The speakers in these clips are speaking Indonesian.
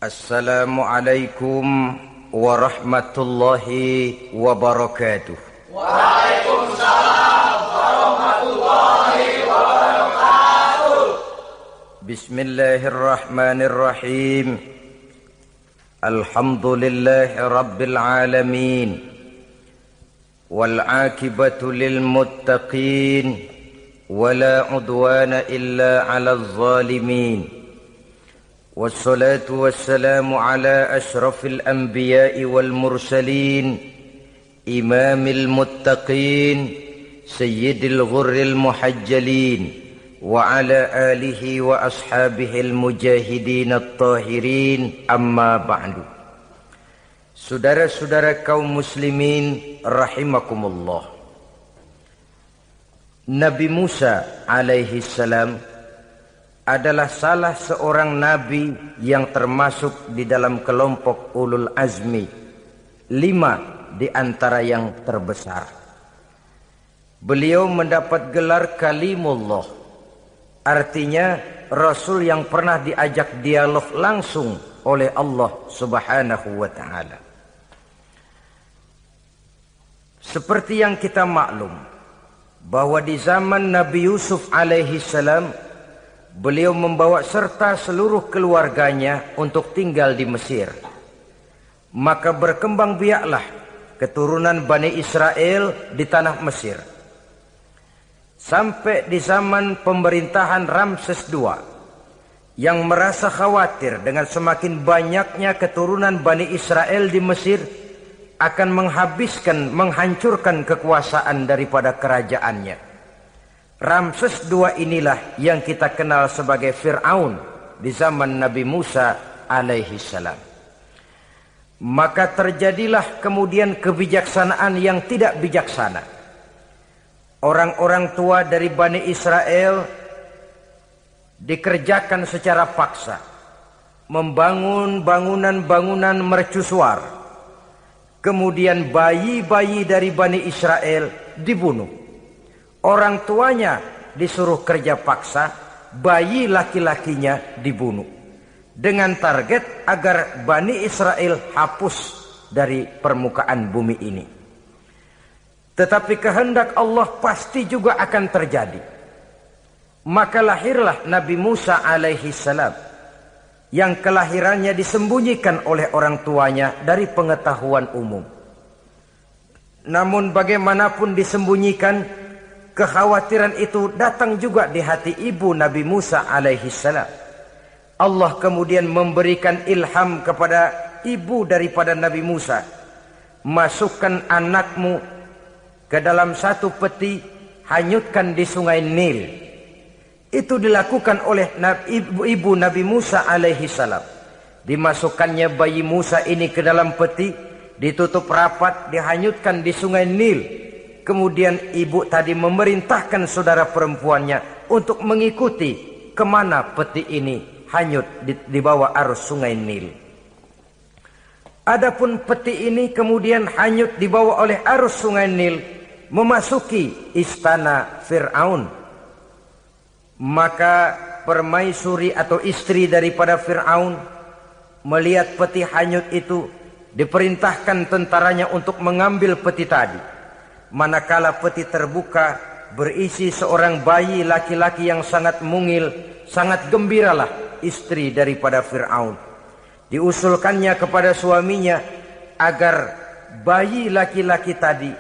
Assalamualaikum warahmatullahi wabarakatuh. Waalaikumsalam warahmatullahi wabarakatuh. Bismillahirrahmanirrahim. Alhamdulillahi rabbil alamin. Wal aqibatu lil muttaqin. Wala udwana illa 'alal zalimin. والصلاة والسلام على أشرف الأنبياء والمرسلين إمام المتقين سيد الغر المحجلين وعلى آله وأصحابه المجاهدين الطاهرين أما بعد. Saudara-saudara kaum muslimin rahimakumullah. Nabi Musa alaihi salam adalah salah seorang nabi yang termasuk di dalam kelompok ulul azmi, 5 di antara yang terbesar. Beliau mendapat gelar kalimullah, artinya rasul yang pernah diajak dialog langsung oleh Allah Subhanahu wa ta'ala. Seperti yang kita maklum bahwa di zaman Nabi Yusuf alaihi salam, beliau membawa serta seluruh keluarganya untuk tinggal di Mesir. Maka berkembang biaklah keturunan Bani Israel di tanah Mesir. Sampai di zaman pemerintahan Ramses II yang merasa khawatir dengan semakin banyaknya keturunan Bani Israel di Mesir akan menghancurkan kekuasaan daripada kerajaannya. Ramses II inilah yang kita kenal sebagai Fir'aun di zaman Nabi Musa alaihi salam. Maka terjadilah kemudian kebijaksanaan yang tidak bijaksana. Orang-orang tua dari Bani Israel dikerjakan secara paksa, membangun bangunan-bangunan mercusuar. Kemudian bayi-bayi dari Bani Israel dibunuh. Orang tuanya disuruh kerja paksa, bayi laki-lakinya dibunuh. Dengan target agar Bani Israel hapus dari permukaan bumi ini. Tetapi kehendak Allah pasti juga akan terjadi. Maka lahirlah Nabi Musa alaihi salam, yang kelahirannya disembunyikan oleh orang tuanya dari pengetahuan umum. Namun bagaimanapun disembunyikan, kekhawatiran itu datang juga di hati ibu Nabi Musa alaihi salam. Allah kemudian memberikan ilham kepada ibu daripada Nabi Musa. Masukkan anakmu ke dalam satu peti, hanyutkan di sungai Nil. Itu dilakukan oleh ibu Nabi Musa alaihi salam. Dimasukkannya bayi Musa ini ke dalam peti, ditutup rapat, dihanyutkan di sungai Nil. Kemudian ibu tadi memerintahkan saudara perempuannya untuk mengikuti kemana peti ini hanyut di bawah arus sungai Nil. Adapun peti ini kemudian hanyut dibawa oleh arus sungai Nil memasuki istana Fir'aun. Maka permaisuri atau istri daripada Fir'aun melihat peti hanyut itu, diperintahkan tentaranya untuk mengambil peti tadi. Manakala peti terbuka, berisi seorang bayi laki-laki yang sangat mungil, sangat gembiralah istri daripada Fir'aun. Diusulkannya kepada suaminya agar bayi laki-laki tadi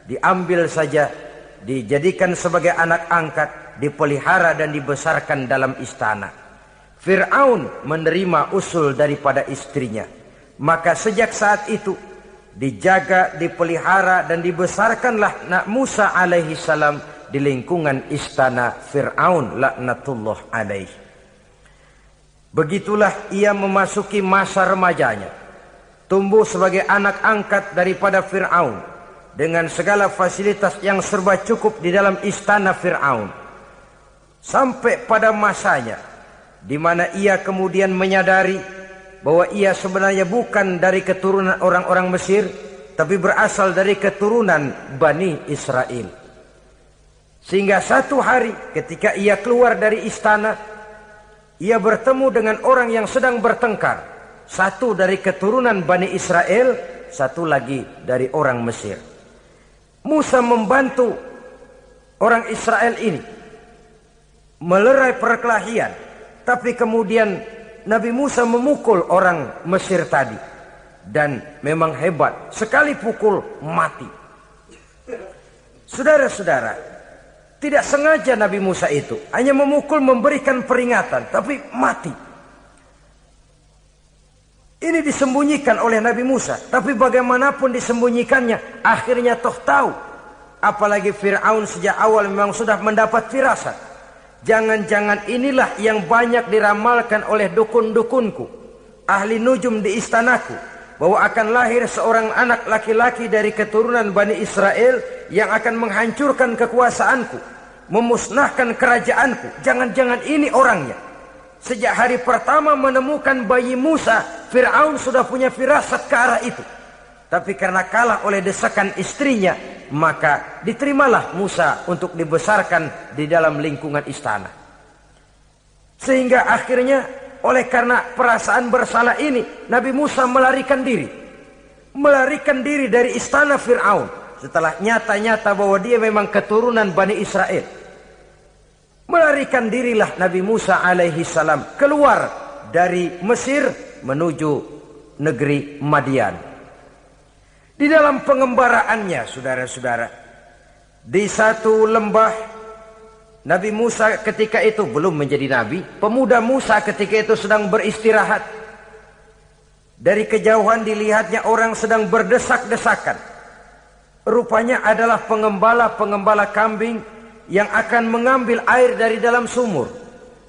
diambil saja, dijadikan sebagai anak angkat, dipelihara dan dibesarkan dalam istana. Fir'aun menerima usul daripada istrinya. Maka sejak saat itu dijaga, dipelihara dan dibesarkanlah Nabi Musa alaihi salam di lingkungan istana Fir'aun laknatullah alaihi. Begitulah ia memasuki masa remajanya, tumbuh sebagai anak angkat daripada Fir'aun dengan segala fasilitas yang serba cukup di dalam istana Fir'aun. Sampai pada masanya di mana ia kemudian menyadari bahwa ia sebenarnya bukan dari keturunan orang-orang Mesir, tapi berasal dari keturunan Bani Israel. Sehingga satu hari ketika ia keluar dari istana, ia bertemu dengan orang yang sedang bertengkar Satu dari keturunan Bani Israel, satu lagi dari orang Mesir. Musa membantu orang Israel ini melerai perkelahian, tapi kemudian Nabi Musa memukul orang Mesir tadi, dan memang hebat, sekali pukul mati. Saudara-saudara, tidak sengaja Nabi Musa itu hanya memukul, memberikan peringatan, tapi mati. Ini disembunyikan oleh Nabi Musa, tapi bagaimanapun disembunyikannya, akhirnya toh tahu. Apalagi Fir'aun sejak awal memang sudah mendapat firasat. Jangan-jangan inilah yang banyak diramalkan oleh dukun-dukunku, ahli nujum di istanaku, bahwa akan lahir seorang anak laki-laki dari keturunan Bani Israel yang akan menghancurkan kekuasaanku, memusnahkan kerajaanku. Jangan-jangan ini orangnya. Sejak hari pertama menemukan bayi Musa, Fir'aun sudah punya firasat ke arah itu. Tapi karena kalah oleh desakan istrinya, maka diterimalah Musa untuk dibesarkan di dalam lingkungan istana. Sehingga akhirnya oleh karena perasaan bersalah ini, Nabi Musa melarikan diri. Melarikan diri dari istana Fir'aun setelah nyata-nyata bahwa dia memang keturunan Bani Israel. Melarikan dirilah Nabi Musa alaihi salam keluar dari Mesir menuju negeri Madian. Di dalam pengembaraannya, saudara-saudara, di satu lembah, Nabi Musa ketika itu belum menjadi nabi. Pemuda Musa ketika itu sedang beristirahat. Dari kejauhan dilihatnya orang sedang berdesak-desakan. Rupanya adalah pengembala-pengembala kambing yang akan mengambil air dari dalam sumur.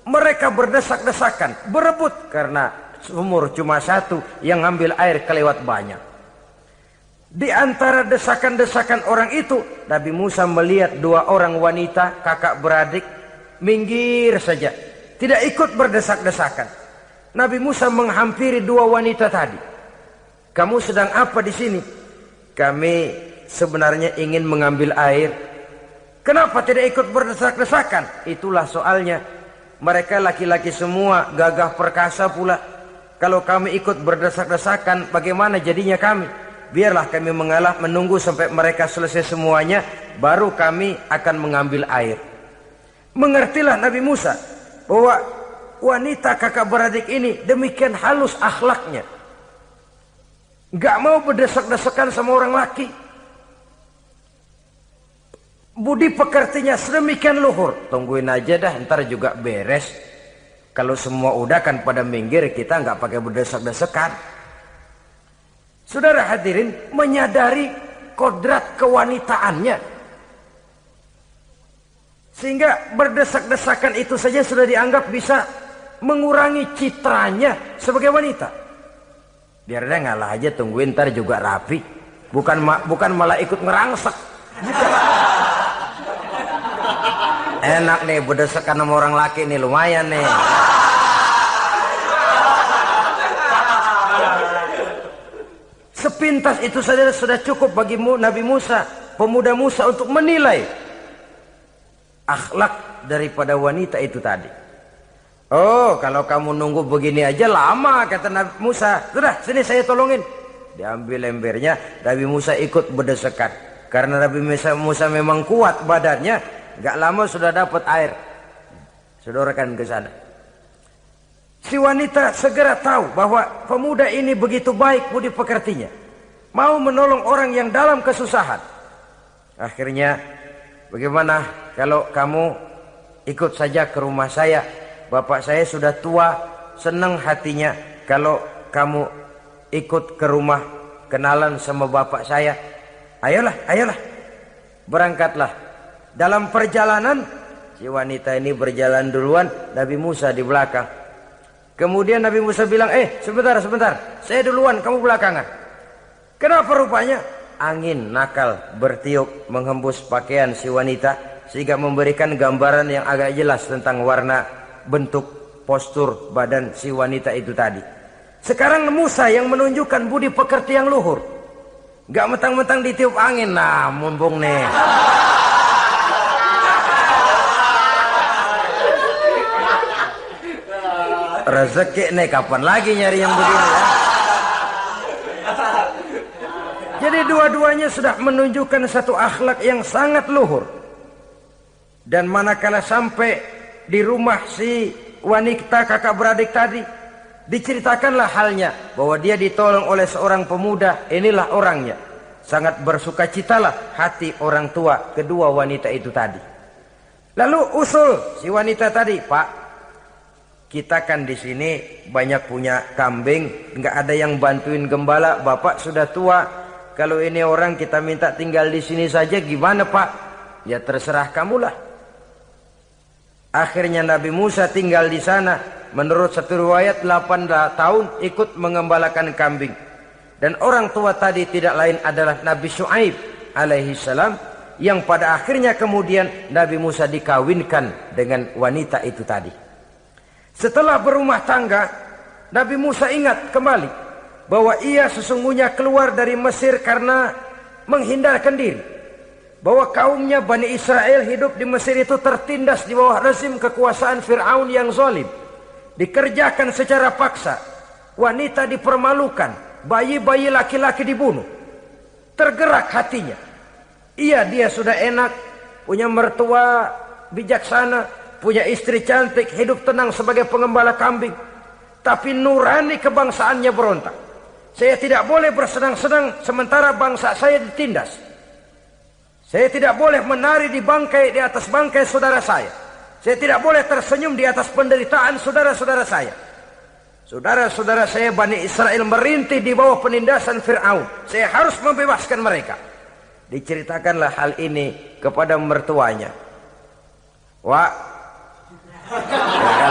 Mereka berdesak-desakan, berebut karena sumur cuma satu, yang ambil air kelewat banyak. Di antara desakan-desakan orang itu, Nabi Musa melihat dua orang wanita kakak beradik minggir saja, tidak ikut berdesak-desakan. Nabi Musa menghampiri dua wanita tadi. Kamu sedang apa di sini? Kami sebenarnya ingin mengambil air. Kenapa tidak ikut berdesak-desakan? Itulah soalnya. Mereka laki-laki semua, gagah perkasa pula. Kalau kami ikut berdesak-desakan, bagaimana jadinya kami? Biarlah kami mengalah, menunggu sampai mereka selesai semuanya, baru kami akan mengambil air. Mengertilah Nabi Musa bahwa wanita kakak beradik ini demikian halus akhlaknya, gak mau berdesak-desakan sama orang laki. Budi pekertinya sedemikian luhur. Tungguin aja dah, ntar juga beres. Kalau semua udah kan pada minggir, kita gak pakai berdesak-desakan. Saudara hadirin, menyadari kodrat kewanitaannya, sehingga berdesak-desakan itu saja sudah dianggap bisa mengurangi citranya sebagai wanita. Biar dia ngalah aja, tungguin ntar juga rapi. Bukan malah ikut ngerangsek. Enak nih berdesakan sama orang laki nih, lumayan nih. Sepintas itu saja sudah cukup bagi Nabi Musa, pemuda Musa, untuk menilai akhlak daripada wanita itu tadi. Oh, kalau kamu nunggu begini aja lama, kata Nabi Musa. Sudah, sini saya tolongin. Diambil embernya, Nabi Musa ikut berdesakan. Karena Nabi Musa memang kuat badannya, gak lama sudah dapat air. Sodorkan ke sana. Si wanita segera tahu bahwa pemuda ini begitu baik budi pekertinya, mau menolong orang yang dalam kesusahan. Akhirnya, bagaimana kalau kamu ikut saja ke rumah saya? Bapak saya sudah tua, senang hatinya kalau kamu ikut ke rumah, kenalan sama bapak saya. Ayolah, ayolah, berangkatlah. Dalam perjalanan, si wanita ini berjalan duluan, Nabi Musa di belakang. Kemudian Nabi Musa bilang, sebentar, saya duluan, kamu belakangan. Kenapa rupanya? Angin nakal bertiup menghembus pakaian si wanita, sehingga memberikan gambaran yang agak jelas tentang warna, bentuk, postur badan si wanita itu tadi. Sekarang Musa yang menunjukkan budi pekerti yang luhur. Gak mentang-mentang ditiup angin, nah mumpung nih. rezeki nih kapan lagi nyari yang begini ya. Jadi dua-duanya sudah menunjukkan satu akhlak yang sangat luhur. Dan manakala sampai di rumah si wanita kakak beradik tadi, diceritakanlah halnya bahwa dia ditolong oleh seorang pemuda. Inilah orangnya. Sangat bersukacitalah hati orang tua kedua wanita itu tadi. Lalu usul si wanita tadi, Pak, kita kan di sini banyak punya kambing, nggak ada yang bantuin gembala. Bapak sudah tua, kalau ini orang kita minta tinggal di sini saja, gimana Pak? Ya terserah kamulah. Akhirnya Nabi Musa tinggal di sana. Menurut satu riwayat 8 tahun ikut mengembalakan kambing. Dan orang tua tadi tidak lain adalah Nabi Syuaib alaihi salam, yang pada akhirnya kemudian Nabi Musa dikawinkan dengan wanita itu tadi. Setelah berumah tangga, Nabi Musa ingat kembali bahwa ia sesungguhnya keluar dari Mesir karena menghindarkan diri. Bahwa kaumnya Bani Israel hidup di Mesir itu tertindas di bawah rezim kekuasaan Fir'aun yang zalim. Dikerjakan secara paksa, wanita dipermalukan, bayi-bayi laki-laki dibunuh. Tergerak hatinya. Dia sudah enak, punya mertua bijaksana, punya istri cantik, hidup tenang sebagai pengembala kambing. Tapi nurani kebangsaannya berontak. Saya tidak boleh bersenang-senang sementara bangsa saya ditindas. Saya tidak boleh menari di atas bangkai saudara saya. Saya tidak boleh tersenyum di atas penderitaan saudara-saudara saya. Saudara-saudara saya Bani Israel merintih di bawah penindasan Fir'aun. Saya harus membebaskan mereka. Diceritakanlah hal ini kepada mertuanya. Wah, ya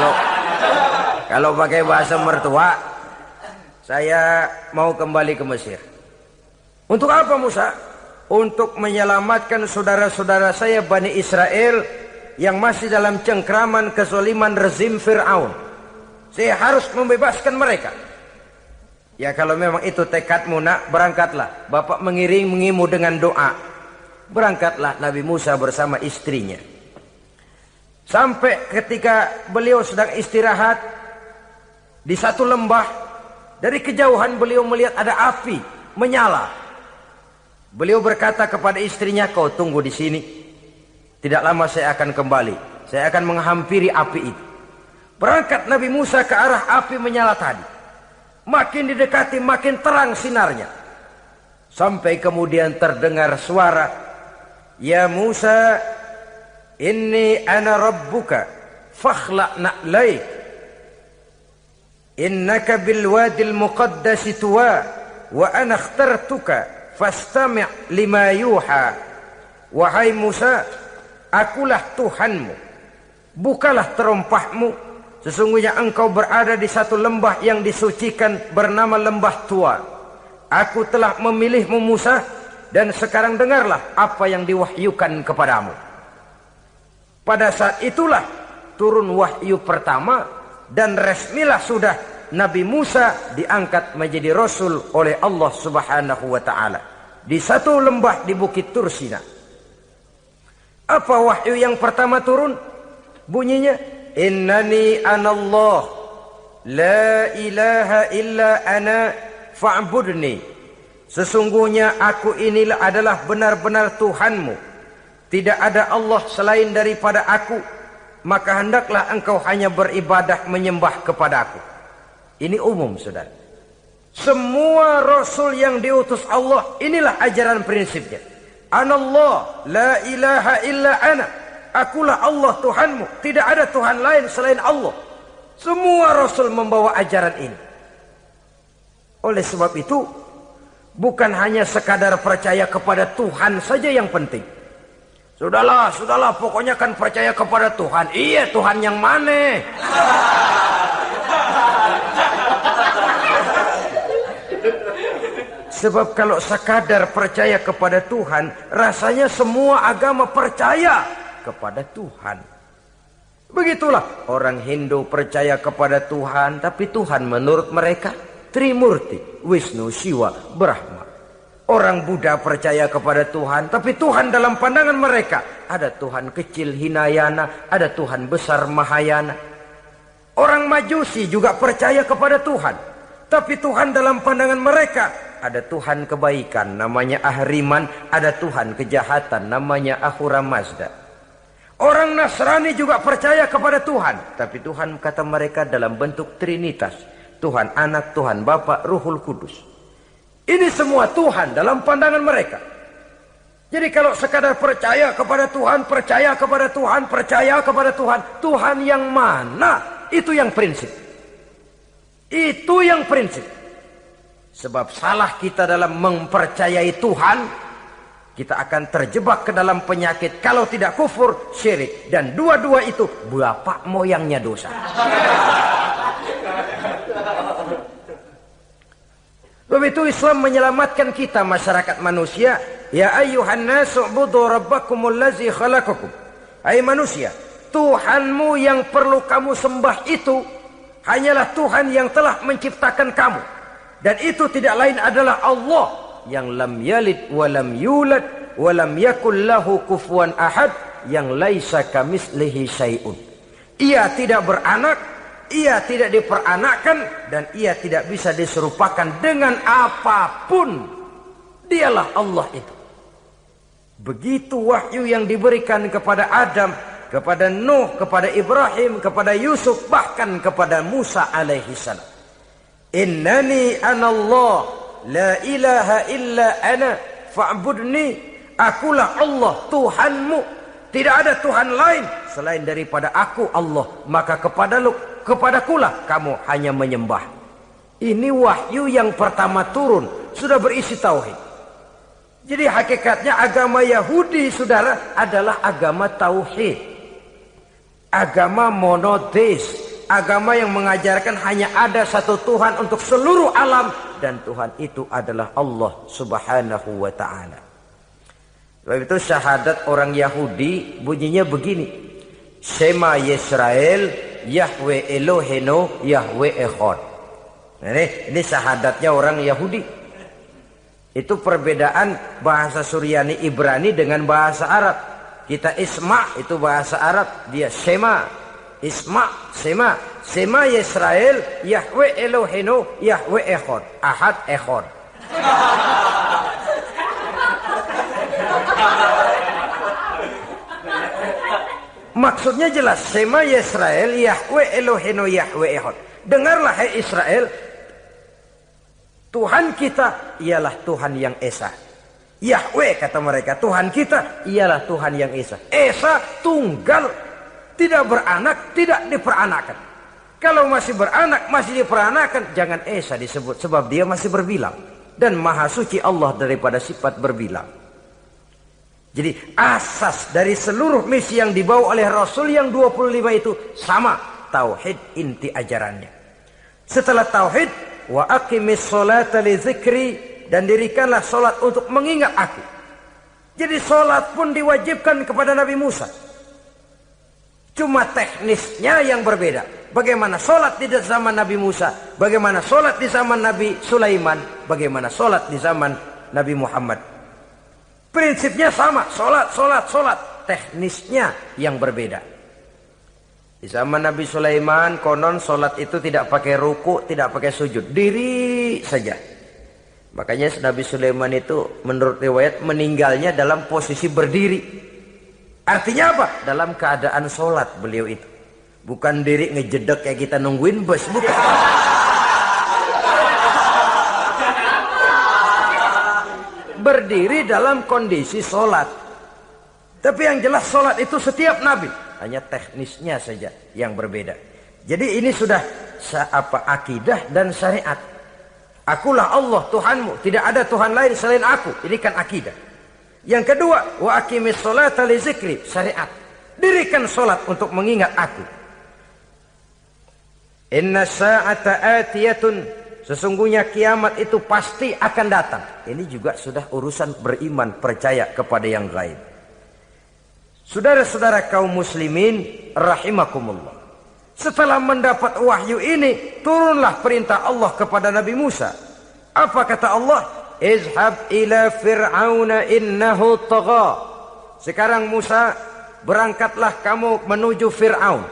kalau pakai bahasa mertua, saya mau kembali ke Mesir. Untuk apa Musa? Untuk menyelamatkan saudara-saudara saya Bani Israel yang masih dalam cengkraman kezaliman rezim Fir'aun. Saya harus membebaskan mereka. Ya kalau memang itu tekadmu nak, berangkatlah. Bapak mengiringimu dengan doa. Berangkatlah Nabi Musa bersama istrinya. Sampai ketika beliau sedang istirahat di satu lembah, dari kejauhan beliau melihat ada api menyala. Beliau berkata kepada istrinya, kau tunggu di sini. Tidak lama saya akan kembali. Saya akan menghampiri api itu. Berangkat Nabi Musa ke arah api menyala tadi. Makin didekati makin terang sinarnya. Sampai kemudian terdengar suara, ya Musa, inni ana rabbuka fakhla' na'laik. Innaka bil wadil muqaddasi tuwa wa ana akhtartuka fastami' lima yuha. Wahai Musa, akulah Tuhanmu, bukalah terompahmu. Sesungguhnya engkau berada di satu lembah yang disucikan bernama lembah tua. Aku telah memilihmu Musa, dan sekarang dengarlah apa yang diwahyukan kepadamu. Pada saat itulah turun wahyu pertama, dan resmilah sudah Nabi Musa diangkat menjadi Rasul oleh Allah Subhanahu wa ta'ala. Di satu lembah di Bukit Tursina. Apa wahyu yang pertama turun? Bunyinya, innani anallah, la ilaha illa ana fa'budni. Sesungguhnya aku inilah adalah benar-benar Tuhanmu. Tidak ada Allah selain daripada aku. Maka hendaklah engkau hanya beribadah menyembah kepadaku. Ini umum saudara. Semua Rasul yang diutus Allah, inilah ajaran prinsipnya. Anallah, la ilaha illa ana. Akulah Allah Tuhanmu. Tidak ada Tuhan lain selain Allah. Semua Rasul membawa ajaran ini. Oleh sebab itu, bukan hanya sekadar percaya kepada Tuhan saja yang penting. Sudahlah, pokoknya kan percaya kepada Tuhan. Iya, Tuhan yang mana? Sebab kalau sekadar percaya kepada Tuhan, rasanya semua agama percaya kepada Tuhan. Begitulah orang Hindu percaya kepada Tuhan, tapi Tuhan menurut mereka Trimurti, Wisnu, Shiva, Brahma. Orang Buddha percaya kepada Tuhan, tapi Tuhan dalam pandangan mereka ada Tuhan kecil Hinayana, ada Tuhan besar Mahayana. Orang Majusi juga percaya kepada Tuhan. Tapi Tuhan dalam pandangan mereka, ada Tuhan kebaikan namanya Ahriman, ada Tuhan kejahatan namanya Ahura Mazda. Orang Nasrani juga percaya kepada Tuhan, tapi Tuhan kata mereka dalam bentuk Trinitas. Tuhan Anak, Tuhan Bapa, Ruhul Kudus. Ini semua Tuhan dalam pandangan mereka. Jadi kalau sekadar percaya kepada Tuhan, percaya kepada Tuhan, percaya kepada Tuhan, Tuhan yang mana? Itu yang prinsip. Itu yang prinsip. Sebab salah kita dalam mempercayai Tuhan, kita akan terjebak ke dalam penyakit. Kalau tidak kufur, syirik. Dan dua-dua itu bapak moyangnya dosa. Sebab itu Islam menyelamatkan kita masyarakat manusia. Ya ayyuhan nasu ubudu rabbakumul ladzi khalaqakum. Hai manusia, Tuhanmu yang perlu kamu sembah itu hanyalah Tuhan yang telah menciptakan kamu. Dan itu tidak lain adalah Allah yang lam yalid wa lam yulad wa lam yakul lahu kufuwan ahad, yang laisa kamitslihi syai'un. Ia tidak beranak, ia tidak diperanakkan, dan ia tidak bisa diserupakan dengan apapun. Dialah Allah itu. Begitu wahyu yang diberikan kepada Adam, kepada Nuh, kepada Ibrahim, kepada Yusuf, bahkan kepada Musa alaihi salam. Innani anallah la ilaha illa ana fa'budni. Akulah Allah Tuhanmu, tidak ada Tuhan lain selain daripada aku Allah, maka kepadakulah kamu hanya menyembah. Ini wahyu yang pertama turun, sudah berisi tauhid. Jadi hakikatnya agama Yahudi, saudara, adalah agama tauhid, agama monoteis, agama yang mengajarkan hanya ada satu Tuhan untuk seluruh alam, dan Tuhan itu adalah Allah subhanahu wa ta'ala. Sebab itu syahadat orang Yahudi bunyinya begini: Shema Yisrael Yahweh Elohenu Yahweh Echad. Ini syahadatnya orang Yahudi. Itu perbedaan bahasa Suryani Ibrani dengan bahasa Arab. Kita Isma itu bahasa Arab, dia Shema. Isma, Shema. Shema Yisrael Yahweh Elohenu Yahweh Echad. Ahad Echad. Maksudnya jelas, Shema Yisrael Yahweh Elohenu Yahweh Echad. Dengarlah hai Israel, Tuhan kita ialah Tuhan yang Esa. Yahweh kata mereka, Tuhan kita ialah Tuhan yang Esa. Esa tunggal, tidak beranak, tidak diperanakan. Kalau masih beranak, masih diperanakan, jangan Esa disebut, sebab dia masih berbilang. Dan maha suci Allah daripada sifat berbilang. Jadi asas dari seluruh misi yang dibawa oleh Rasul yang 25 itu sama, tauhid inti ajarannya. Setelah tauhid, wa aqimis sholata li dzikri, dan dirikanlah solat untuk mengingat aku. Jadi solat pun diwajibkan kepada Nabi Musa. Cuma teknisnya yang berbeda. Bagaimana solat di zaman Nabi Musa, bagaimana solat di zaman Nabi Sulaiman, bagaimana solat di zaman Nabi Muhammad. Prinsipnya sama, solat, solat, solat. Teknisnya yang berbeda. Di zaman Nabi Sulaiman konon solat itu tidak pakai ruku, tidak pakai sujud, diri saja. Makanya Nabi Sulaiman itu menurut riwayat meninggalnya dalam posisi berdiri. Artinya apa? Dalam keadaan solat beliau itu. Bukan diri ngejedek kayak kita nungguin bus, bukan. Berdiri dalam kondisi solat. Tapi yang jelas solat itu setiap Nabi. Hanya teknisnya saja yang berbeda. Jadi ini sudah akidah dan syariat. Akulah Allah Tuhanmu, tidak ada Tuhan lain selain aku. Ini kan akidah. Yang kedua, wa aqimis sholata li dzikri, syariat. Dirikan solat untuk mengingat aku. Inna sa'ata atiyatun, sesungguhnya kiamat itu pasti akan datang. Ini juga sudah urusan beriman, percaya kepada yang gaib. Saudara-saudara kaum muslimin rahimakumullah. Setelah mendapat wahyu ini, turunlah perintah Allah kepada Nabi Musa. Apa kata Allah? Izhab ila fir'auna innahu tagha. Sekarang Musa, berangkatlah kamu menuju Fir'aun.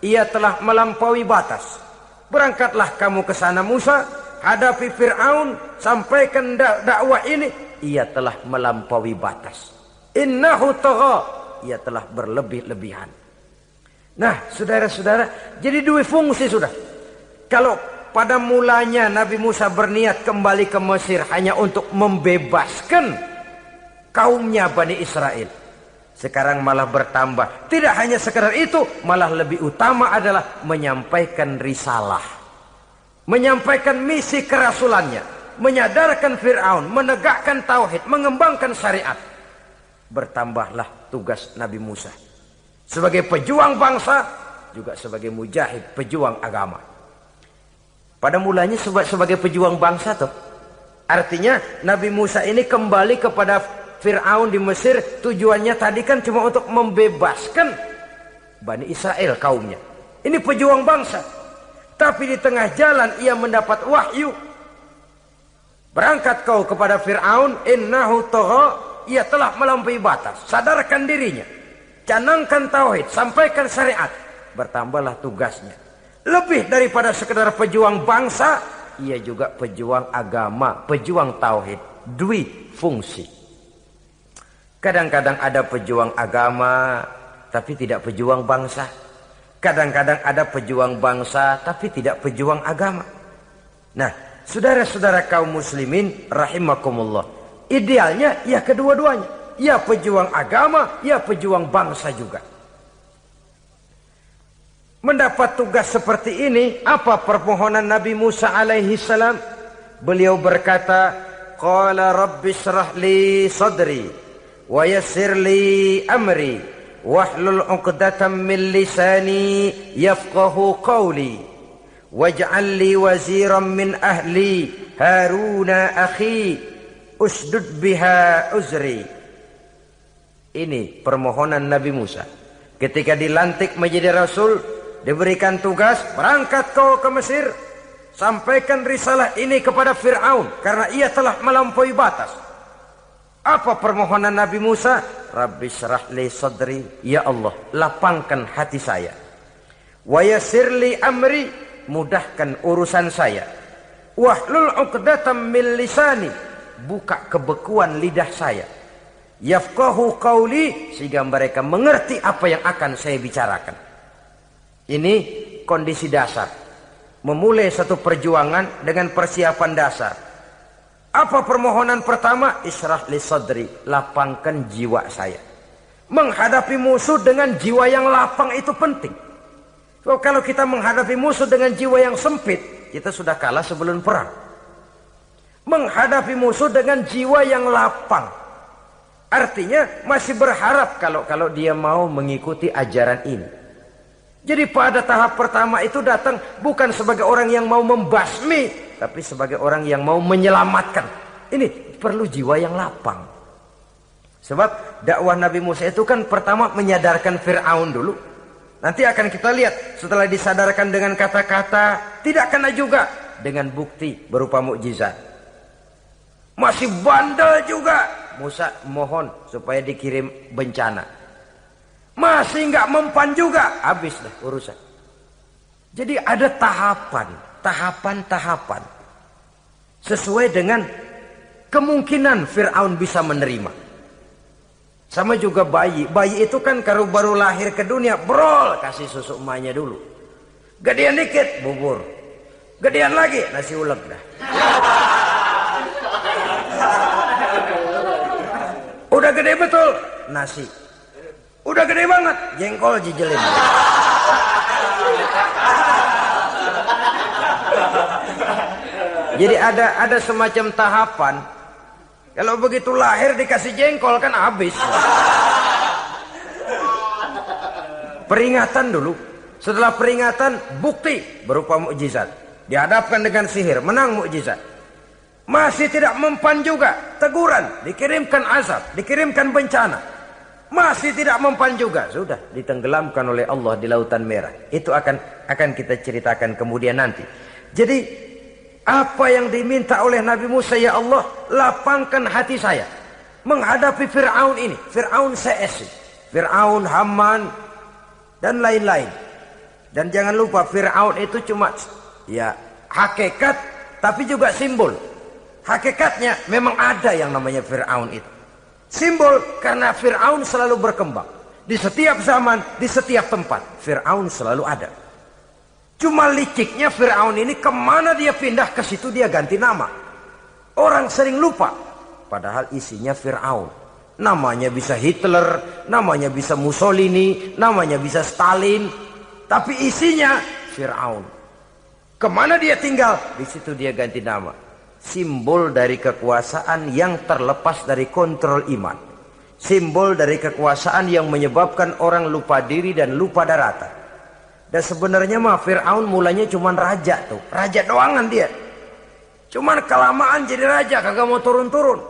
ia telah melampaui batas. Berangkatlah kamu ke sana Musa, hadapi Fir'aun, sampaikan dakwah ini. Ia telah melampaui batas. Innahu tagha, ia telah berlebih-lebihan. Nah, saudara-saudara, jadi dua fungsi sudah. Kalau pada mulanya Nabi Musa berniat kembali ke Mesir hanya untuk membebaskan kaumnya Bani Israel, sekarang malah bertambah. Tidak hanya sekedar itu, malah lebih utama adalah menyampaikan risalah, menyampaikan misi kerasulannya, menyadarkan Fir'aun, menegakkan tauhid, mengembangkan syariat. Bertambahlah tugas Nabi Musa sebagai pejuang bangsa, juga sebagai mujahid, pejuang agama. Pada mulanya sebagai pejuang bangsa tuh. Artinya Nabi Musa ini kembali kepada Fir'aun di Mesir, tujuannya tadi kan cuma untuk membebaskan Bani Israel kaumnya. Ini pejuang bangsa. Tapi di tengah jalan ia mendapat wahyu. Berangkat kau kepada Fir'aun, innahu tagha, ia telah melampaui batas. Sadarkan dirinya, canangkan tauhid, sampaikan syariat. Bertambahlah tugasnya. Lebih daripada sekedar pejuang bangsa, ia juga pejuang agama, pejuang tauhid. Dwi fungsi. Kadang-kadang ada pejuang agama tapi tidak pejuang bangsa. Kadang-kadang ada pejuang bangsa tapi tidak pejuang agama. Nah, saudara-saudara kaum muslimin rahimakumullah, idealnya ya kedua-duanya. Ya pejuang agama, ya pejuang bangsa juga. Mendapat tugas seperti ini, apa permohonan Nabi Musa alaihi salam? Beliau berkata, qala rabbi shrah li sadri wa yassir li amri wahlul 'uqdatam min lisani yafqahu qawli waj'al li waziran min ahli Haruna akhi usdud biha uzri. Ini permohonan Nabi Musa ketika dilantik menjadi rasul, diberikan tugas, berangkat kau ke Mesir, sampaikan risalah ini kepada Fir'aun karena ia telah melampaui batas. Apa permohonan Nabi Musa? Rabbi syrah li sadri, ya Allah, lapangkan hati saya. Wa yassir li amri, mudahkan urusan saya. Wahlul 'uqdatam min lisani, buka kebekuan lidah saya. Yafqahu qawli, sehingga mereka mengerti apa yang akan saya bicarakan. Ini kondisi dasar. Memulai satu perjuangan dengan persiapan dasar. Apa permohonan pertama? Isyrah li sadri, lapangkan jiwa saya. Menghadapi musuh dengan jiwa yang lapang itu penting. So, kalau kita menghadapi musuh dengan jiwa yang sempit, kita sudah kalah sebelum perang. Menghadapi musuh dengan jiwa yang lapang, artinya masih berharap kalau dia mau mengikuti ajaran ini. Jadi pada tahap pertama itu datang bukan sebagai orang yang mau membasmi, tapi sebagai orang yang mau menyelamatkan. Ini perlu jiwa yang lapang. Sebab dakwah Nabi Musa itu kan pertama menyadarkan Fir'aun dulu. Nanti akan kita lihat setelah disadarkan dengan kata-kata, tidak kena juga dengan bukti berupa mukjizat. Masih bandel juga. Musa mohon supaya dikirim bencana. Masih nggak mempan juga, habis dah urusan. Jadi ada tahapan sesuai dengan kemungkinan Fir'aun bisa menerima. Sama juga bayi itu kan kalau baru lahir ke dunia, brol, kasih susu emaknya dulu. Gedean dikit, bubur. Gedean lagi, nasi uleg dah. Udah gede betul, nasi. Udah gede banget, jengkol jijelin. Jadi ada semacam tahapan. Kalau begitu lahir dikasih jengkol kan habis. Peringatan dulu. Setelah peringatan, bukti berupa mukjizat. Dihadapkan dengan sihir, menang mukjizat. Masih tidak mempan juga, teguran, dikirimkan azab, dikirimkan bencana. Masih tidak mempan juga, sudah ditenggelamkan oleh Allah di Lautan Merah. Itu akan kita ceritakan kemudian nanti. Jadi apa yang diminta oleh Nabi Musa, ya Allah, lapangkan hati saya menghadapi Fir'aun ini. Fir'aun CS, Fir'aun, Haman dan lain-lain. Dan jangan lupa Fir'aun itu cuma ya hakikat tapi juga simbol. Hakikatnya memang ada yang namanya Fir'aun itu. Simbol karena Fir'aun selalu berkembang. Di setiap zaman, di setiap tempat Fir'aun selalu ada. Cuma liciknya Fir'aun ini kemana dia pindah, ke situ dia ganti nama. Orang sering lupa. Padahal isinya Fir'aun. Namanya bisa Hitler, namanya bisa Mussolini, namanya bisa Stalin. Tapi isinya Fir'aun. Kemana dia tinggal, di situ dia ganti nama. Simbol dari kekuasaan yang terlepas dari kontrol iman. Simbol dari kekuasaan yang menyebabkan orang lupa diri dan lupa daratan. Dan sebenarnya mah Fir'aun mulanya cuman raja tuh. Raja doangan dia. Cuman kelamaan jadi raja, kagak mau turun-turun.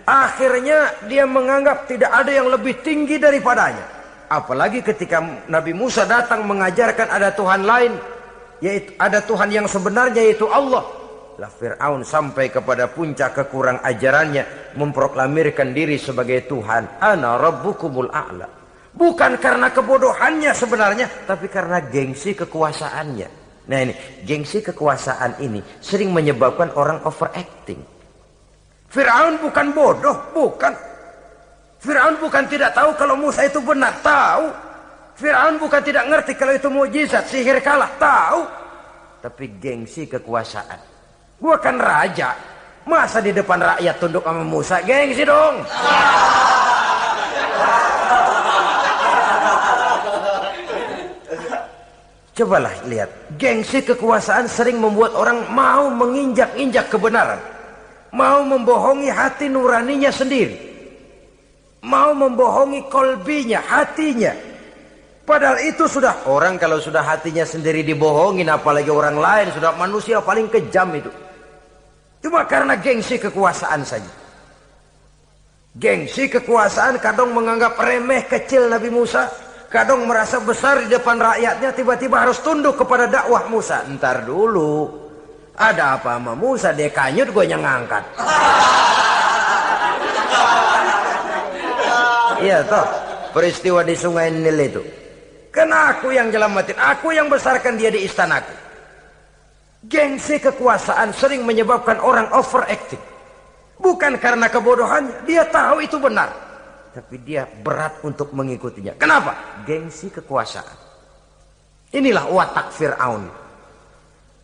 Akhirnya dia menganggap tidak ada yang lebih tinggi daripadanya. Apalagi ketika Nabi Musa datang mengajarkan ada Tuhan lain, yaitu ada Tuhan yang sebenarnya, yaitu Allah. Lah Fir'aun sampai kepada puncak kekurang ajarannya, memproklamirkan diri sebagai Tuhan. Ana rabbukumul a'la. Bukan karena kebodohannya sebenarnya, tapi karena gengsi kekuasaannya. Nah ini, gengsi kekuasaan ini sering menyebabkan orang overacting. Fir'aun bukan bodoh, bukan. Fir'aun bukan tidak tahu kalau Musa itu benar, tahu. Fir'aun bukan tidak ngerti kalau itu mukjizat, sihir kalah, tahu. Tapi gengsi kekuasaan. Gua kan raja, masa di depan rakyat tunduk sama Musa? Gengsi dong. Cobalah lihat, gengsi kekuasaan sering membuat orang mau menginjak-injak kebenaran. Mau membohongi hati nuraninya sendiri. Mau membohongi kolbinya, hatinya. Padahal itu sudah, orang kalau sudah hatinya sendiri dibohongin, apalagi orang lain, sudah manusia paling kejam itu. Cuma karena gengsi kekuasaan saja. Gengsi kekuasaan kadang menganggap remeh kecil Nabi Musa. Kadang merasa besar di depan rakyatnya, tiba-tiba harus tunduk kepada dakwah Musa. Ntar dulu, ada apa sama Musa? Dia kanyut, gue yang ngangkat. Iya toh, peristiwa di Sungai Nil itu. Karena aku yang nyelamatin, aku yang besarkan dia di istanaku. Gengsi kekuasaan sering menyebabkan orang overacting. Bukan karena kebodohannya, dia tahu itu benar. Tapi dia berat untuk mengikutinya. Kenapa? Gengsi kekuasaan. Inilah watak Fir'aun.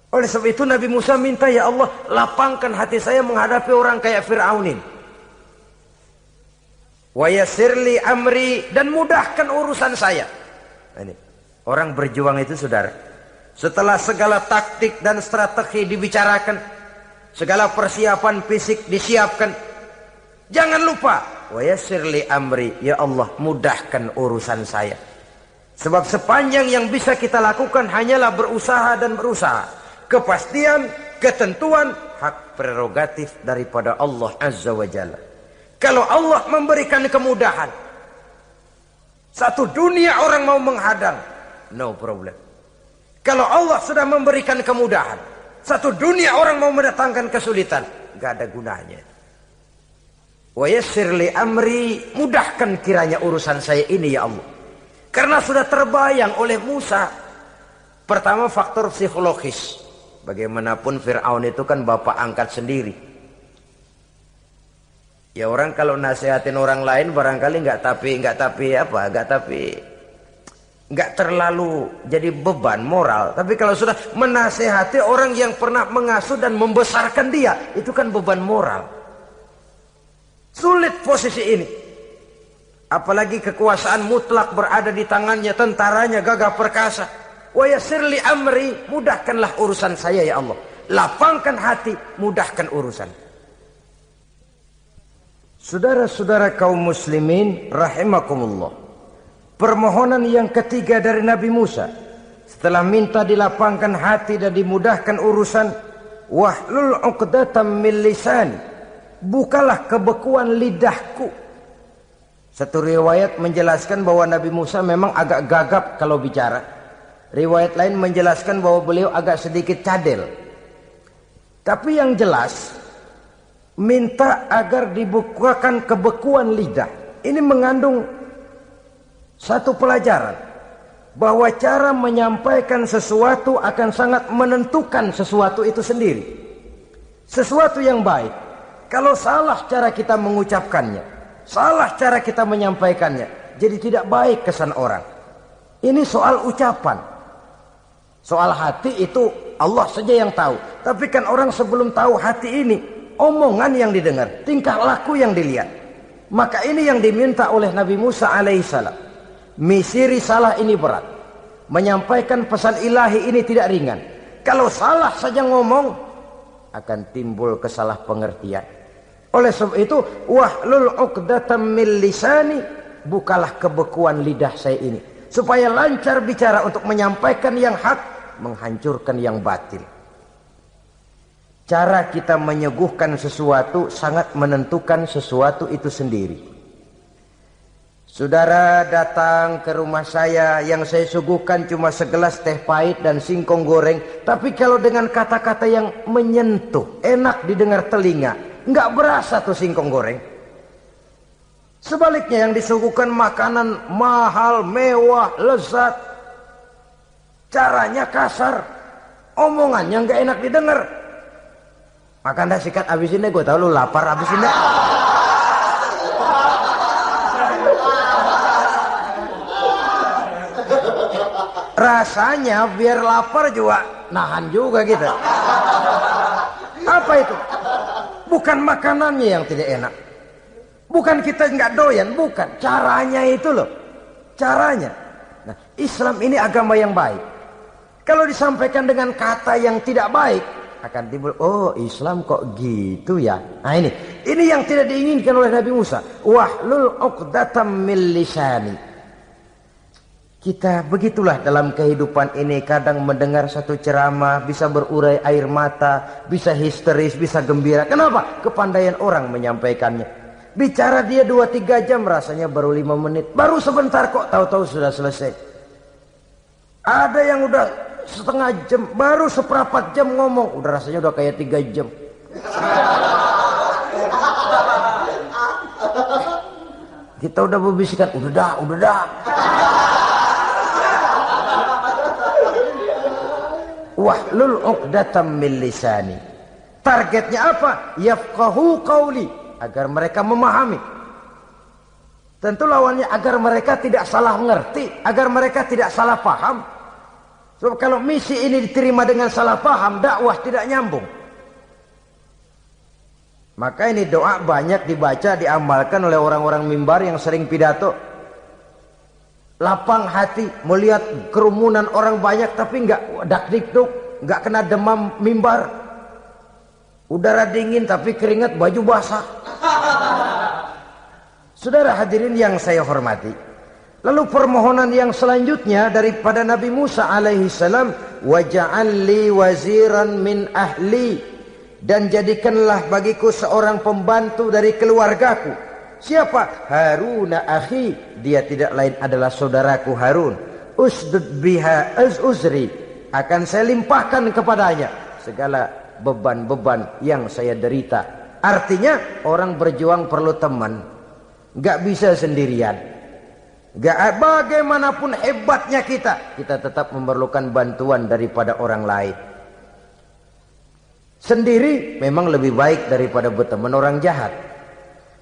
Oleh sebab itu Nabi Musa minta, ya Allah, lapangkan hati saya menghadapi orang kayak Fir'aun ini. Wa yassirli amri, dan mudahkan urusan saya. Ini orang berjuang itu, saudara, setelah segala taktik dan strategi dibicarakan, segala persiapan fisik disiapkan, jangan lupa wa yassirli amri, ya Allah, mudahkan urusan saya. Sebab sepanjang yang bisa kita lakukan hanyalah berusaha dan berusaha. Kepastian, ketentuan, hak prerogatif daripada Allah Azza wa Jalla. Kalau Allah memberikan kemudahan, satu dunia orang mau menghadang, no problem. Kalau Allah sudah memberikan kemudahan, satu dunia orang mau mendatangkan kesulitan, gak ada gunanya. Wa yassirli amri, mudahkan kiranya urusan saya ini ya Allah. Karena sudah terbayang oleh Musa. Pertama, faktor psikologis. Bagaimanapun Fir'aun itu kan bapak angkat sendiri. Ya orang kalau nasihatin orang lain barangkali nggak terlalu jadi beban moral. Tapi kalau sudah menasehati orang yang pernah mengasuh dan membesarkan dia, itu kan beban moral. Sulit posisi ini. Apalagi kekuasaan mutlak berada di tangannya, tentaranya gagah perkasa. Wa yassirli amri, mudahkanlah urusan saya ya Allah. Lapangkan hati, mudahkan urusan. Saudara-saudara kaum muslimin rahimakumullah. Permohonan yang ketiga dari Nabi Musa, setelah minta dilapangkan hati dan dimudahkan urusan, wahlul 'uqdatam min lisani, bukalah kebekuan lidahku. Satu riwayat menjelaskan bahwa Nabi Musa memang agak gagap kalau bicara. Riwayat lain menjelaskan bahwa beliau agak sedikit cadel. Tapi yang jelas, minta agar dibukakan kebekuan lidah. Ini mengandung Satu pelajaran bahwa cara menyampaikan sesuatu akan sangat menentukan sesuatu itu sendiri. Sesuatu yang baik, kalau salah cara kita mengucapkannya, salah cara kita menyampaikannya, jadi tidak baik kesan orang. Ini soal ucapan. Soal hati itu Allah saja yang tahu. Tapi kan orang sebelum tahu hati ini, omongan yang didengar, tingkah laku yang dilihat. Maka ini yang diminta oleh Nabi Musa alaihissalam. Misi risalah ini berat. Menyampaikan pesan ilahi ini tidak ringan. Kalau salah saja ngomong, akan timbul kesalahpengertian. Oleh sebab itu, wahlul 'uqdatam min lisani, bukalah kebekuan lidah saya ini, supaya lancar bicara untuk menyampaikan yang hak, menghancurkan yang batil. Cara kita menyuguhkan sesuatu sangat menentukan sesuatu itu sendiri. Saudara datang ke rumah saya, yang saya suguhkan cuma segelas teh pahit dan singkong goreng, tapi kalau dengan kata-kata yang menyentuh, enak didengar telinga, nggak berasa tuh singkong goreng. Sebaliknya yang disuguhkan makanan mahal, mewah, lezat, caranya kasar, omongannya nggak enak didengar. Makan dah sikat abisin deh, gue tau lu lapar, abisin deh. Rasanya biar lapar juga nahan juga gitu. Apa itu? Bukan makanannya yang tidak enak, bukan kita nggak doyan, bukan, caranya itu loh, caranya. Nah, Islam ini agama yang baik. Kalau disampaikan dengan kata yang tidak baik, akan timbul, oh Islam kok gitu ya. Nah ini yang tidak diinginkan oleh Nabi Musa. Wahlul 'uqdatam min lisani. Kita begitulah dalam kehidupan ini, kadang mendengar satu ceramah bisa berurai air mata, bisa histeris, bisa gembira. Kenapa? Kepandaian orang menyampaikannya. Bicara dia 2-3 jam, rasanya baru 5 menit, baru sebentar kok tahu-tahu sudah selesai. Ada yang udah setengah jam, baru seperempat jam ngomong, udah rasanya udah kayak 3 jam. Kita udah berbisikkan, udah dah. Wahlul 'uqdatam min lisani. Targetnya apa? Yafqahu qauli, agar mereka memahami. Tentu lawannya agar mereka tidak salah mengerti, agar mereka tidak salah paham. Sebab kalau misi ini diterima dengan salah paham, dakwah tidak nyambung. Maka ini doa banyak dibaca, diamalkan oleh orang-orang mimbar yang sering pidato. Lapang hati melihat kerumunan orang banyak, tapi nggak dak-dikduk, nggak kena demam mimbar. Udara dingin tapi keringat, baju basah. Saudara hadirin yang saya hormati, lalu permohonan yang selanjutnya daripada Nabi Musa alaihissalam, waj'al li waziran min ahli, dan jadikanlah bagiku seorang pembantu dari keluargaku. Siapa? Haruna akhi, dia tidak lain adalah saudaraku Harun. Usdud biha uzri, akan saya limpahkan kepadanya segala beban-beban yang saya derita. Artinya orang berjuang perlu teman, gak bisa sendirian. Gak, bagaimanapun hebatnya kita tetap memerlukan bantuan daripada orang lain. Sendiri memang lebih baik daripada berteman orang jahat,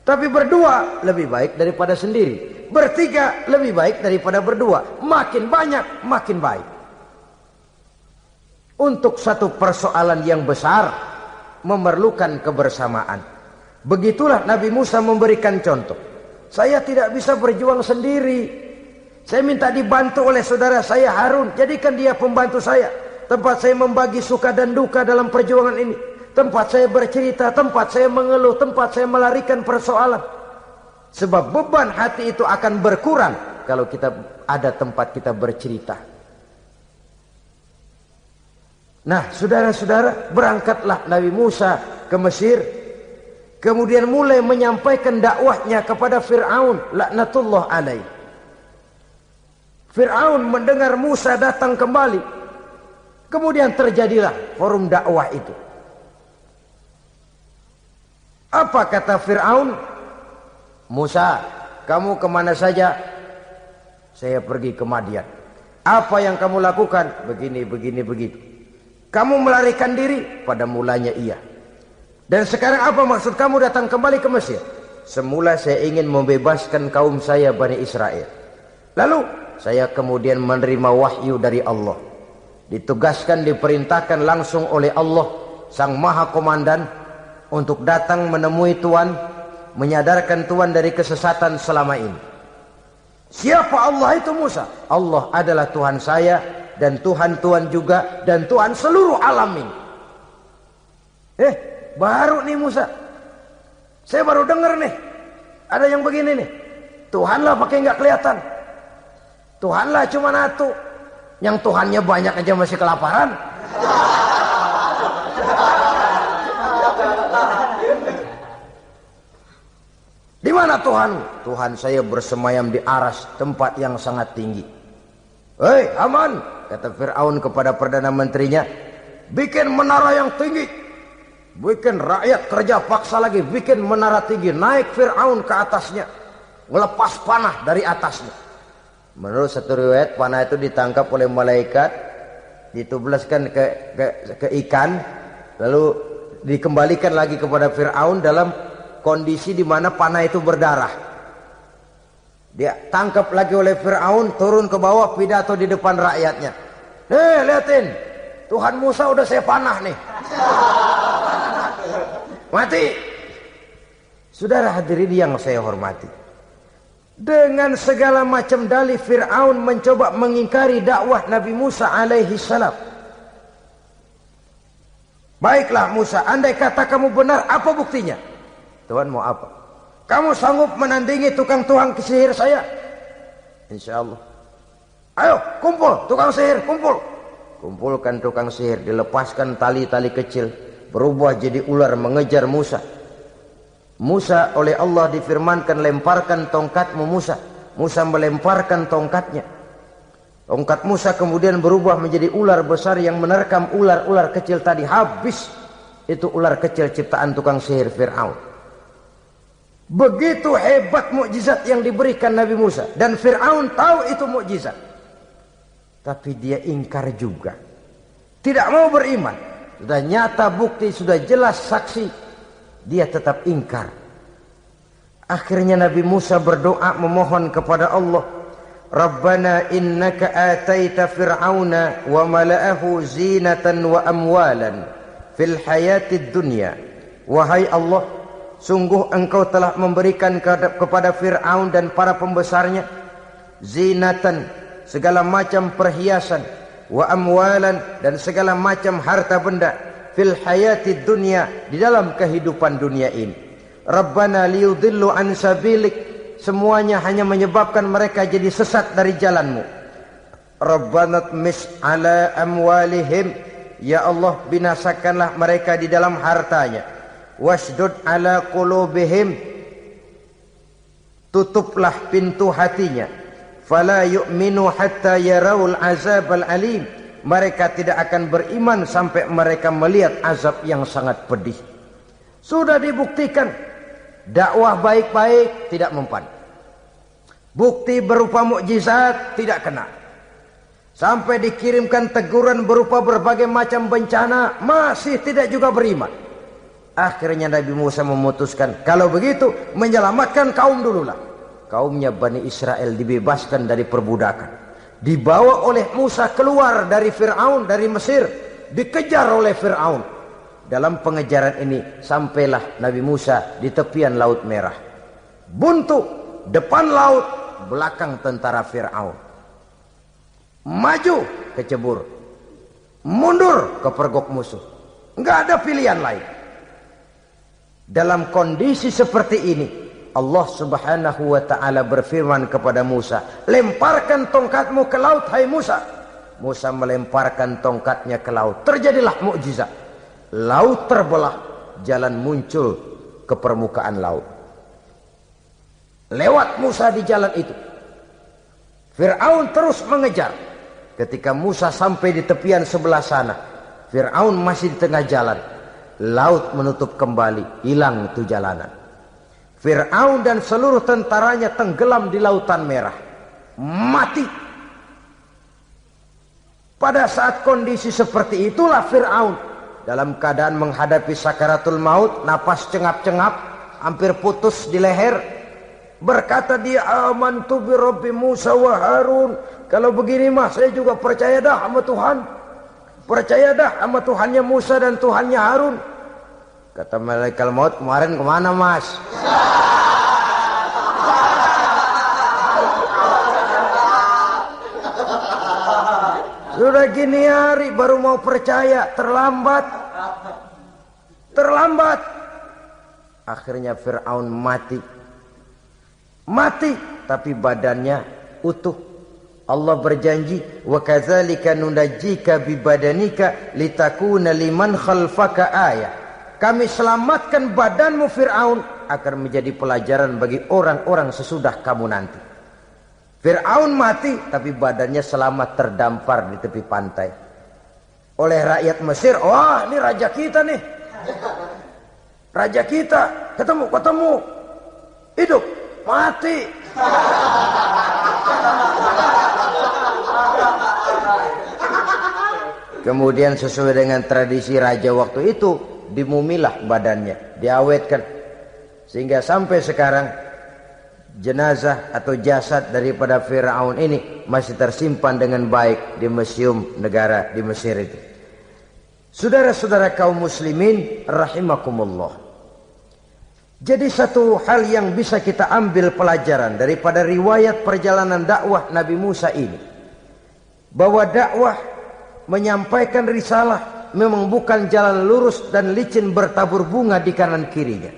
tapi berdua lebih baik daripada sendiri. Bertiga lebih baik daripada berdua. Makin banyak makin baik. Untuk satu persoalan yang besar memerlukan kebersamaan. Begitulah Nabi Musa memberikan contoh. Saya tidak bisa berjuang sendiri, saya minta dibantu oleh saudara saya Harun. Jadikan dia pembantu saya, tempat saya membagi suka dan duka dalam perjuangan ini, tempat saya bercerita, tempat saya mengeluh, tempat saya melarikan persoalan. Sebab beban hati itu akan berkurang kalau kita ada tempat kita bercerita. Nah, saudara-saudara, berangkatlah Nabi Musa ke Mesir. Kemudian mulai menyampaikan dakwahnya kepada Fir'aun, laknatullah alaih. Fir'aun mendengar Musa datang kembali. Kemudian terjadilah forum dakwah itu. Apa kata Fir'aun? Musa, kamu kemana saja? Saya pergi ke Madian. Apa yang kamu lakukan? Begini, begitu. Kamu melarikan diri? Pada mulanya iya. Dan sekarang apa maksud kamu datang kembali ke Mesir? Semula saya ingin membebaskan kaum saya Bani Israel. Lalu saya kemudian menerima wahyu dari Allah. Ditugaskan, diperintahkan langsung oleh Allah, Sang Maha Komandan, untuk datang menemui Tuhan, menyadarkan Tuhan dari kesesatan selama ini. Siapa Allah itu Musa? Allah adalah Tuhan saya dan Tuhan juga dan Tuhan seluruh alam ini. Baru nih Musa. Saya baru dengar nih. Ada yang begini nih. Tuhanlah pakai nggak kelihatan. Tuhanlah cuma satu. Yang Tuhannya banyak aja masih kelaparan. Di mana Tuhan? Tuhan saya bersemayam di aras, tempat yang sangat tinggi. Hei Haman, kata Fir'aun kepada Perdana Menterinya, bikin menara yang tinggi. Bikin rakyat kerja paksa lagi, bikin menara tinggi. Naik Fir'aun ke atasnya, melepas panah dari atasnya. Menurut satu riwayat, panah itu ditangkap oleh malaikat, ditublaskan ke ikan, lalu dikembalikan lagi kepada Fir'aun dalam kondisi di mana panah itu berdarah. Dia tangkap lagi oleh Fir'aun, turun ke bawah, pidato di depan rakyatnya. Lihatin, Tuhan Musa udah saya panah nih. Mati. Saudara hadirin yang saya hormati, dengan segala macam dalih Fir'aun mencoba mengingkari dakwah Nabi Musa alaihi salam. Baiklah Musa, andai kata kamu benar, apa buktinya? Tuhan mau apa? Kamu sanggup menandingi tukang sihir saya? Insya Allah. Ayo kumpul tukang sihir, kumpul. Kumpulkan tukang sihir, dilepaskan tali-tali kecil, berubah jadi ular mengejar Musa. Musa oleh Allah difirmankan, lemparkan tongkatmu Musa. Musa melemparkan tongkatnya. Tongkat Musa kemudian berubah menjadi ular besar yang menerkam ular-ular kecil tadi. Habis itu ular kecil ciptaan tukang sihir Fir'aun. Begitu hebat mukjizat yang diberikan Nabi Musa. Dan Fir'aun tahu itu mukjizat. Tapi dia ingkar juga. Tidak mau beriman. Sudah nyata bukti, sudah jelas saksi. Dia tetap ingkar. Akhirnya Nabi Musa berdoa memohon kepada Allah. Rabbana innaka ataita fir'auna wa mala'ahu zinatan wa amwalan fil hayatid dunya. Wahai Allah, sungguh engkau telah memberikan kepada Fir'aun dan para pembesarnya zinatan, segala macam perhiasan, wa amwalan, dan segala macam harta benda, fil hayatid dunya, di dalam kehidupan dunia ini. Rabbana liyudillu an sabilik, semuanya hanya menyebabkan mereka jadi sesat dari jalanmu. Rabbana tmis ala amwalihim, ya Allah binasakanlah mereka di dalam hartanya. Wasdud ala qulubihim, tutuplah pintu hatinya. Fala yu'minu hatta yarawul azab al-alim, mereka tidak akan beriman sampai mereka melihat azab yang sangat pedih. Sudah dibuktikan dakwah baik-baik tidak mempan. Bukti berupa mukjizat tidak kena. Sampai dikirimkan teguran berupa berbagai macam bencana, masih tidak juga beriman. Akhirnya Nabi Musa memutuskan, kalau begitu menyelamatkan kaum dululah. Kaumnya Bani Israel dibebaskan dari perbudakan. Dibawa oleh Musa keluar dari Fir'aun, dari Mesir. Dikejar oleh Fir'aun. Dalam pengejaran ini sampailah Nabi Musa di tepian Laut Merah. Buntu, depan laut, belakang tentara Fir'aun. Maju kecebur, mundur kepergok musuh. Enggak ada pilihan lain. Dalam kondisi seperti ini, Allah subhanahu wa ta'ala berfirman kepada Musa, lemparkan tongkatmu ke laut, hai Musa. Musa melemparkan tongkatnya ke laut. Terjadilah mukjizat. Laut terbelah, jalan muncul ke permukaan laut. Lewat Musa di jalan itu. Fir'aun terus mengejar. Ketika Musa sampai di tepian sebelah sana, Fir'aun masih di tengah jalan. Laut menutup kembali, hilang itu jalanan. Fir'aun dan seluruh tentaranya tenggelam di Lautan Merah. mati. Pada saat kondisi seperti itulah Fir'aun dalam keadaan menghadapi sakaratul maut, napas cengap-cengap, hampir putus di leher, berkata dia, amantu bi Rabbi Musa wa Harun. Kalau begini mah saya juga percaya dah sama Tuhan. Percaya dah sama Tuhannya Musa dan Tuhannya Harun. Kata malaikat maut, kemarin kemana mas? Sudah gini hari baru mau percaya, terlambat. Terlambat. Akhirnya Fir'aun mati. Mati, tapi badannya utuh. Allah berjanji, wa kadzalika nunajjika bi badanika litakuna liman khalfaka ayah. Kami selamatkan badanmu Fir'aun agar menjadi pelajaran bagi orang-orang sesudah kamu nanti. Fir'aun mati, tapi badannya selamat terdampar di tepi pantai oleh rakyat Mesir. Wah, ini raja kita nih, raja kita. Ketemu, hidup, mati. Kemudian sesuai dengan tradisi raja waktu itu, dimumilah badannya, diawetkan, sehingga sampai sekarang jenazah atau jasad daripada Fir'aun ini masih tersimpan dengan baik di museum negara di Mesir itu. Saudara-saudara kaum muslimin rahimakumullah. Jadi satu hal yang bisa kita ambil pelajaran daripada riwayat perjalanan dakwah Nabi Musa ini, bahwa dakwah menyampaikan risalah memang bukan jalan lurus dan licin bertabur bunga di kanan kirinya.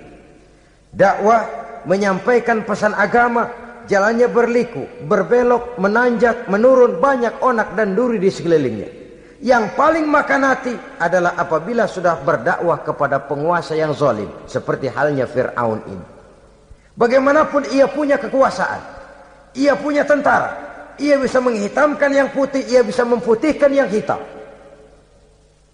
Dakwah menyampaikan pesan agama, jalannya berliku, berbelok, menanjak, menurun, banyak onak dan duri di sekelilingnya. Yang paling makan hati adalah apabila sudah berdakwah kepada penguasa yang zalim, seperti halnya Fir'aun ini. Bagaimanapun ia punya kekuasaan, ia punya tentara, ia bisa menghitamkan yang putih, ia bisa memutihkan yang hitam.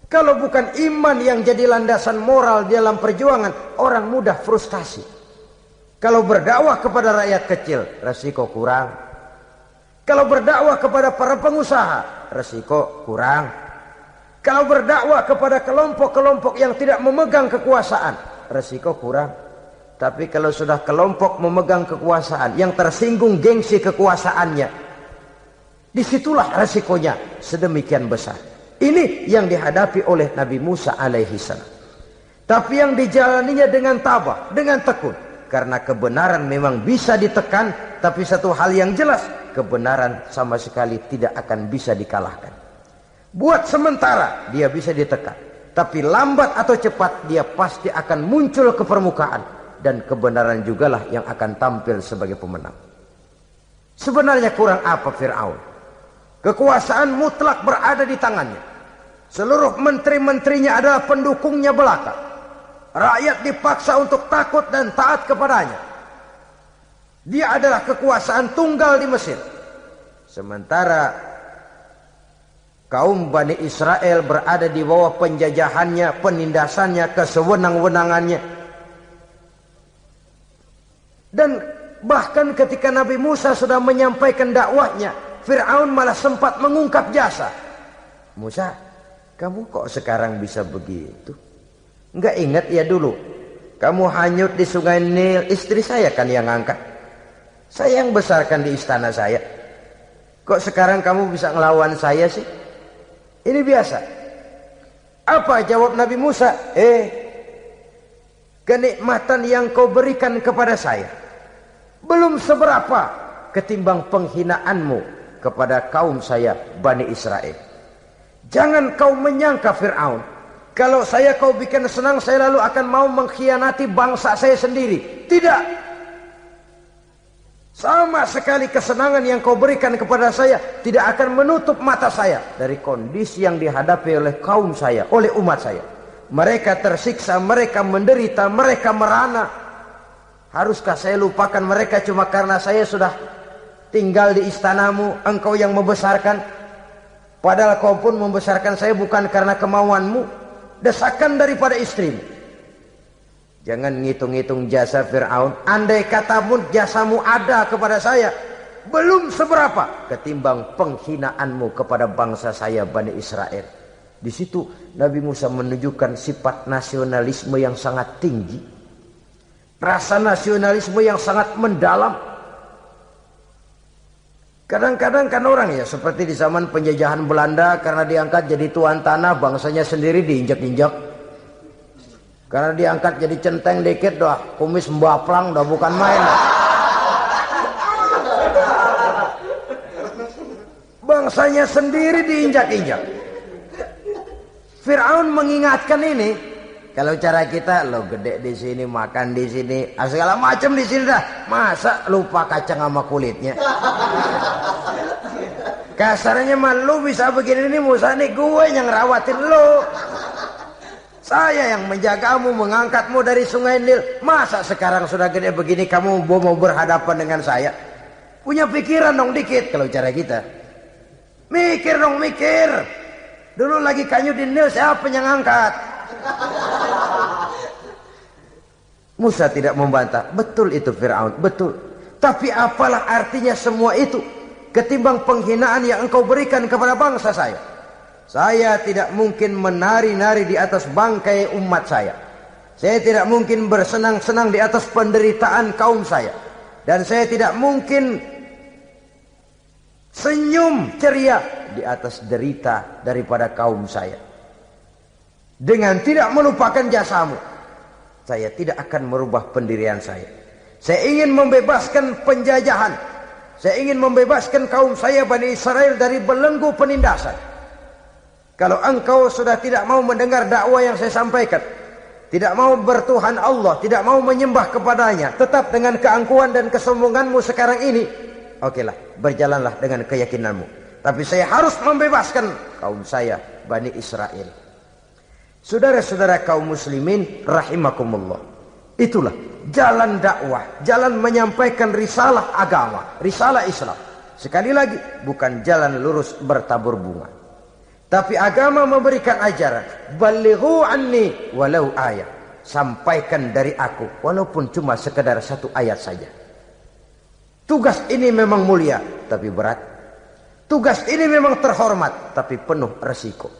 Kalau bukan iman yang jadi landasan moral dalam perjuangan, orang mudah frustasi. Kalau berdakwah kepada rakyat kecil, resiko kurang. Kalau berdakwah kepada para pengusaha, resiko kurang. Kalau berdakwah kepada kelompok-kelompok yang tidak memegang kekuasaan, resiko kurang. Tapi kalau sudah kelompok memegang kekuasaan, yang tersinggung gengsi kekuasaannya, disitulah resikonya sedemikian besar. Ini yang dihadapi oleh Nabi Musa alaihi salam. Tapi yang dijalaninya dengan tabah, dengan tekun. Karena kebenaran memang bisa ditekan, tapi satu hal yang jelas, kebenaran sama sekali tidak akan bisa dikalahkan. Buat sementara dia bisa ditekan, tapi lambat atau cepat dia pasti akan muncul ke permukaan, dan kebenaran jugalah yang akan tampil sebagai pemenang. Sebenarnya kurang apa Fir'aun? Kekuasaan mutlak berada di tangannya. Seluruh menteri-menterinya adalah pendukungnya belaka. Rakyat dipaksa untuk takut dan taat kepadanya. Dia adalah kekuasaan tunggal di Mesir. Sementara kaum Bani Israel berada di bawah penjajahannya, penindasannya, kesewenang-wenangannya. Dan bahkan ketika Nabi Musa sudah menyampaikan dakwahnya, Fir'aun malah sempat mengungkap jasa. Musa, kamu kok sekarang bisa begitu? Enggak ingat ya dulu kamu hanyut di sungai Nil, istri saya kan yang angkat, saya yang besarkan di istana saya. Kok sekarang kamu bisa ngelawan saya sih? Ini biasa. Apa jawab Nabi Musa? Kenikmatan yang kau berikan kepada saya belum seberapa ketimbang penghinaanmu kepada kaum saya Bani Israel. Jangan kau menyangka Fir'aun, kalau saya kau bikin senang, saya lalu akan mau mengkhianati bangsa saya sendiri. Tidak. Sama sekali kesenangan yang kau berikan kepada saya tidak akan menutup mata saya dari kondisi yang dihadapi oleh kaum saya, oleh umat saya. Mereka tersiksa, mereka menderita, mereka merana. Haruskah saya lupakan mereka cuma karena saya sudah tinggal di istanamu, engkau yang membesarkan? Padahal kau pun membesarkan saya bukan karena kemauanmu. Desakan daripada istrimu. Jangan ngitung-ngitung jasa Fir'aun. Andai kata pun jasamu ada kepada saya, belum seberapa ketimbang penghinaanmu kepada bangsa saya Bani Israel. Di situ Nabi Musa menunjukkan sifat nasionalisme yang sangat tinggi, rasa nasionalisme yang sangat mendalam. Kadang-kadang kan orang ya seperti di zaman penjajahan Belanda, karena diangkat jadi tuan tanah, bangsanya sendiri diinjak-injak. Karena diangkat jadi centeng dikit dah, kumis mbaplang dah, bukan main. Bangsanya sendiri diinjak-injak. Fir'aun mengingatkan ini, kalau cara kita lo gede di sini, makan di sini, segala macam di sini dah, masa lupa kacang sama kulitnya. Kasarnya mah lu bisa begini nih, Musa nih, gue yang rawatin lo. Saya yang menjagamu, mengangkatmu dari sungai Nil. Masa sekarang sudah gede begini kamu mau berhadapan dengan saya? Punya pikiran dong dikit kalau cara kita. Mikir dong, mikir. Dulu lagi kanyu di Nil, siapa yang angkat? Musa tidak membantah. Betul itu Fir'aun, betul. Tapi apalah artinya semua itu ketimbang penghinaan yang engkau berikan kepada bangsa saya? Saya tidak mungkin menari-nari di atas bangkai umat saya. Saya tidak mungkin bersenang-senang di atas penderitaan kaum saya. Dan saya tidak mungkin senyum ceria di atas derita daripada kaum saya. Dengan tidak melupakan jasamu, saya tidak akan merubah pendirian saya. Saya ingin membebaskan penjajahan. Saya ingin membebaskan kaum saya Bani Israel dari belenggu penindasan. Kalau engkau sudah tidak mau mendengar dakwah yang saya sampaikan, tidak mau bertuhan Allah, tidak mau menyembah kepadanya, tetap dengan keangkuhan dan kesombonganmu sekarang ini, okelah, berjalanlah dengan keyakinanmu. Tapi saya harus membebaskan kaum saya Bani Israel. Saudara-saudara kaum muslimin rahimakumullah, itulah jalan dakwah, jalan menyampaikan risalah agama, risalah Islam. Sekali lagi, bukan jalan lurus bertabur bunga. Tapi agama memberikan ajaran, balighu anni walau ayat. Sampaikan dari aku walaupun cuma sekedar satu ayat saja. Tugas ini memang mulia tapi berat. Tugas ini memang terhormat tapi penuh resiko.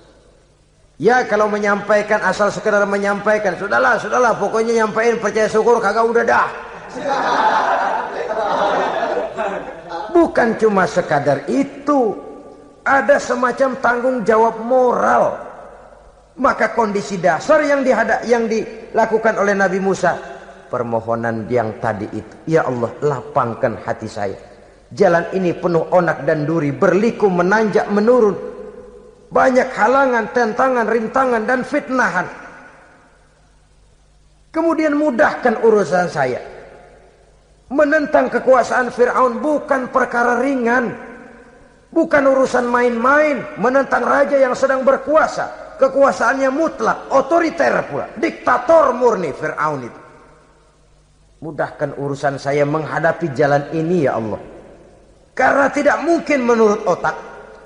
Ya kalau menyampaikan asal sekedar menyampaikan, sudahlah pokoknya nyampein, percaya syukur kagak, udah dah. Bukan cuma sekadar itu. Ada semacam tanggung jawab moral. Maka kondisi dasar yang dilakukan oleh Nabi Musa, permohonan yang tadi itu, ya Allah lapangkan hati saya. Jalan ini penuh onak dan duri, berliku, menanjak, menurun. Banyak halangan, tentangan, rintangan dan fitnahan. Kemudian mudahkan urusan saya. Menentang kekuasaan Fir'aun bukan perkara ringan. Bukan urusan main-main. Menentang raja yang sedang berkuasa, kekuasaannya mutlak, otoriter pula, diktator murni Fir'aun itu. Mudahkan urusan saya menghadapi jalan ini ya Allah. Karena tidak mungkin menurut otak.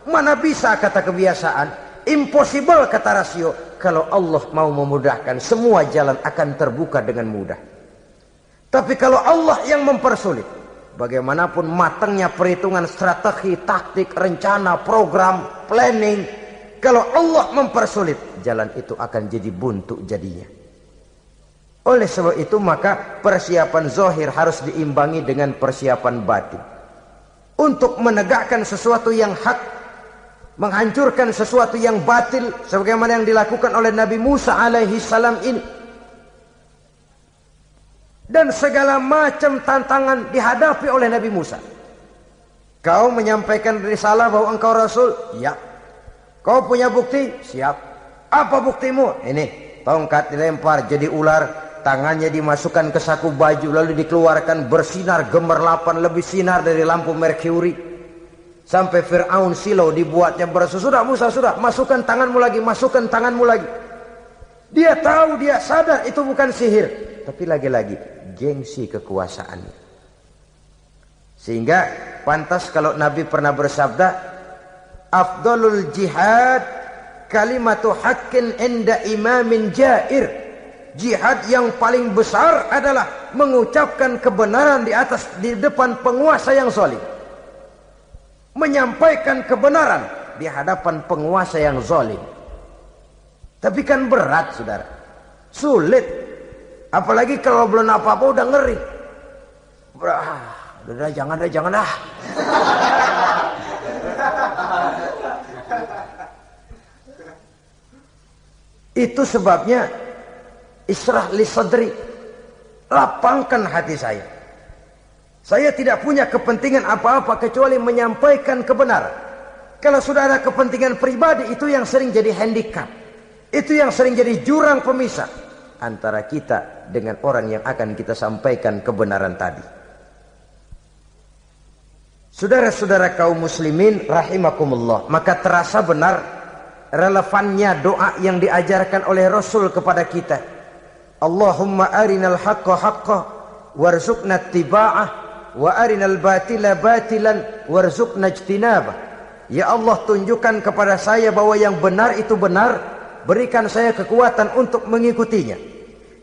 Mana bisa kata kebiasaan, impossible kata rasio. Kalau Allah mau memudahkan, semua jalan akan terbuka dengan mudah. Tapi kalau Allah yang mempersulit, bagaimanapun matangnya perhitungan strategi, taktik, rencana, program, planning, kalau Allah mempersulit, jalan itu akan jadi buntu jadinya. Oleh sebab itu maka persiapan zahir harus diimbangi dengan persiapan batin. Untuk menegakkan sesuatu yang hak, menghancurkan sesuatu yang batil, sebagaimana yang dilakukan oleh Nabi Musa alaihi salam ini. Dan segala macam tantangan dihadapi oleh Nabi Musa. Kau menyampaikan risalah bahwa engkau Rasul? Ya. Kau punya bukti? Siap. Apa buktimu? Ini, tongkat dilempar jadi ular, tangannya dimasukkan ke saku baju, lalu dikeluarkan bersinar gemerlapan, lebih sinar dari lampu merkuri. Sampai Fir'aun silau dibuatnya bersudah Musa, sudah, masukkan tanganmu lagi, masukkan tanganmu lagi. Dia tahu, dia sadar itu bukan sihir, tapi lagi-lagi gengsi kekuasaannya. Sehingga pantas kalau Nabi pernah bersabda, afdalul jihad kalimatu haqqin inda imamin jair. Jihad yang paling besar adalah mengucapkan kebenaran di depan penguasa yang zalim. menyampaikan kebenaran di hadapan penguasa yang zalim. Tapi kan berat, saudara, sulit, apalagi kalau belum apa-apa udah ngeri. Udah jangan dah. Itu sebabnya Ishrah li sadri, lapangkan hati saya. Saya tidak punya kepentingan apa-apa kecuali menyampaikan kebenaran. Kalau sudah ada kepentingan pribadi, itu yang sering jadi handicap. Itu yang sering jadi jurang pemisah antara kita dengan orang yang akan kita sampaikan kebenaran tadi. Saudara-saudara kaum muslimin rahimakumullah, maka terasa benar relevannya doa yang diajarkan oleh Rasul kepada kita. Allahumma arinal haqqa haqqa warzuqna ittiba'ah wa arinal batila batilan warzuqna ijtinabah. Ya Allah, tunjukkan kepada saya bahwa yang benar itu benar, berikan saya kekuatan untuk mengikutinya.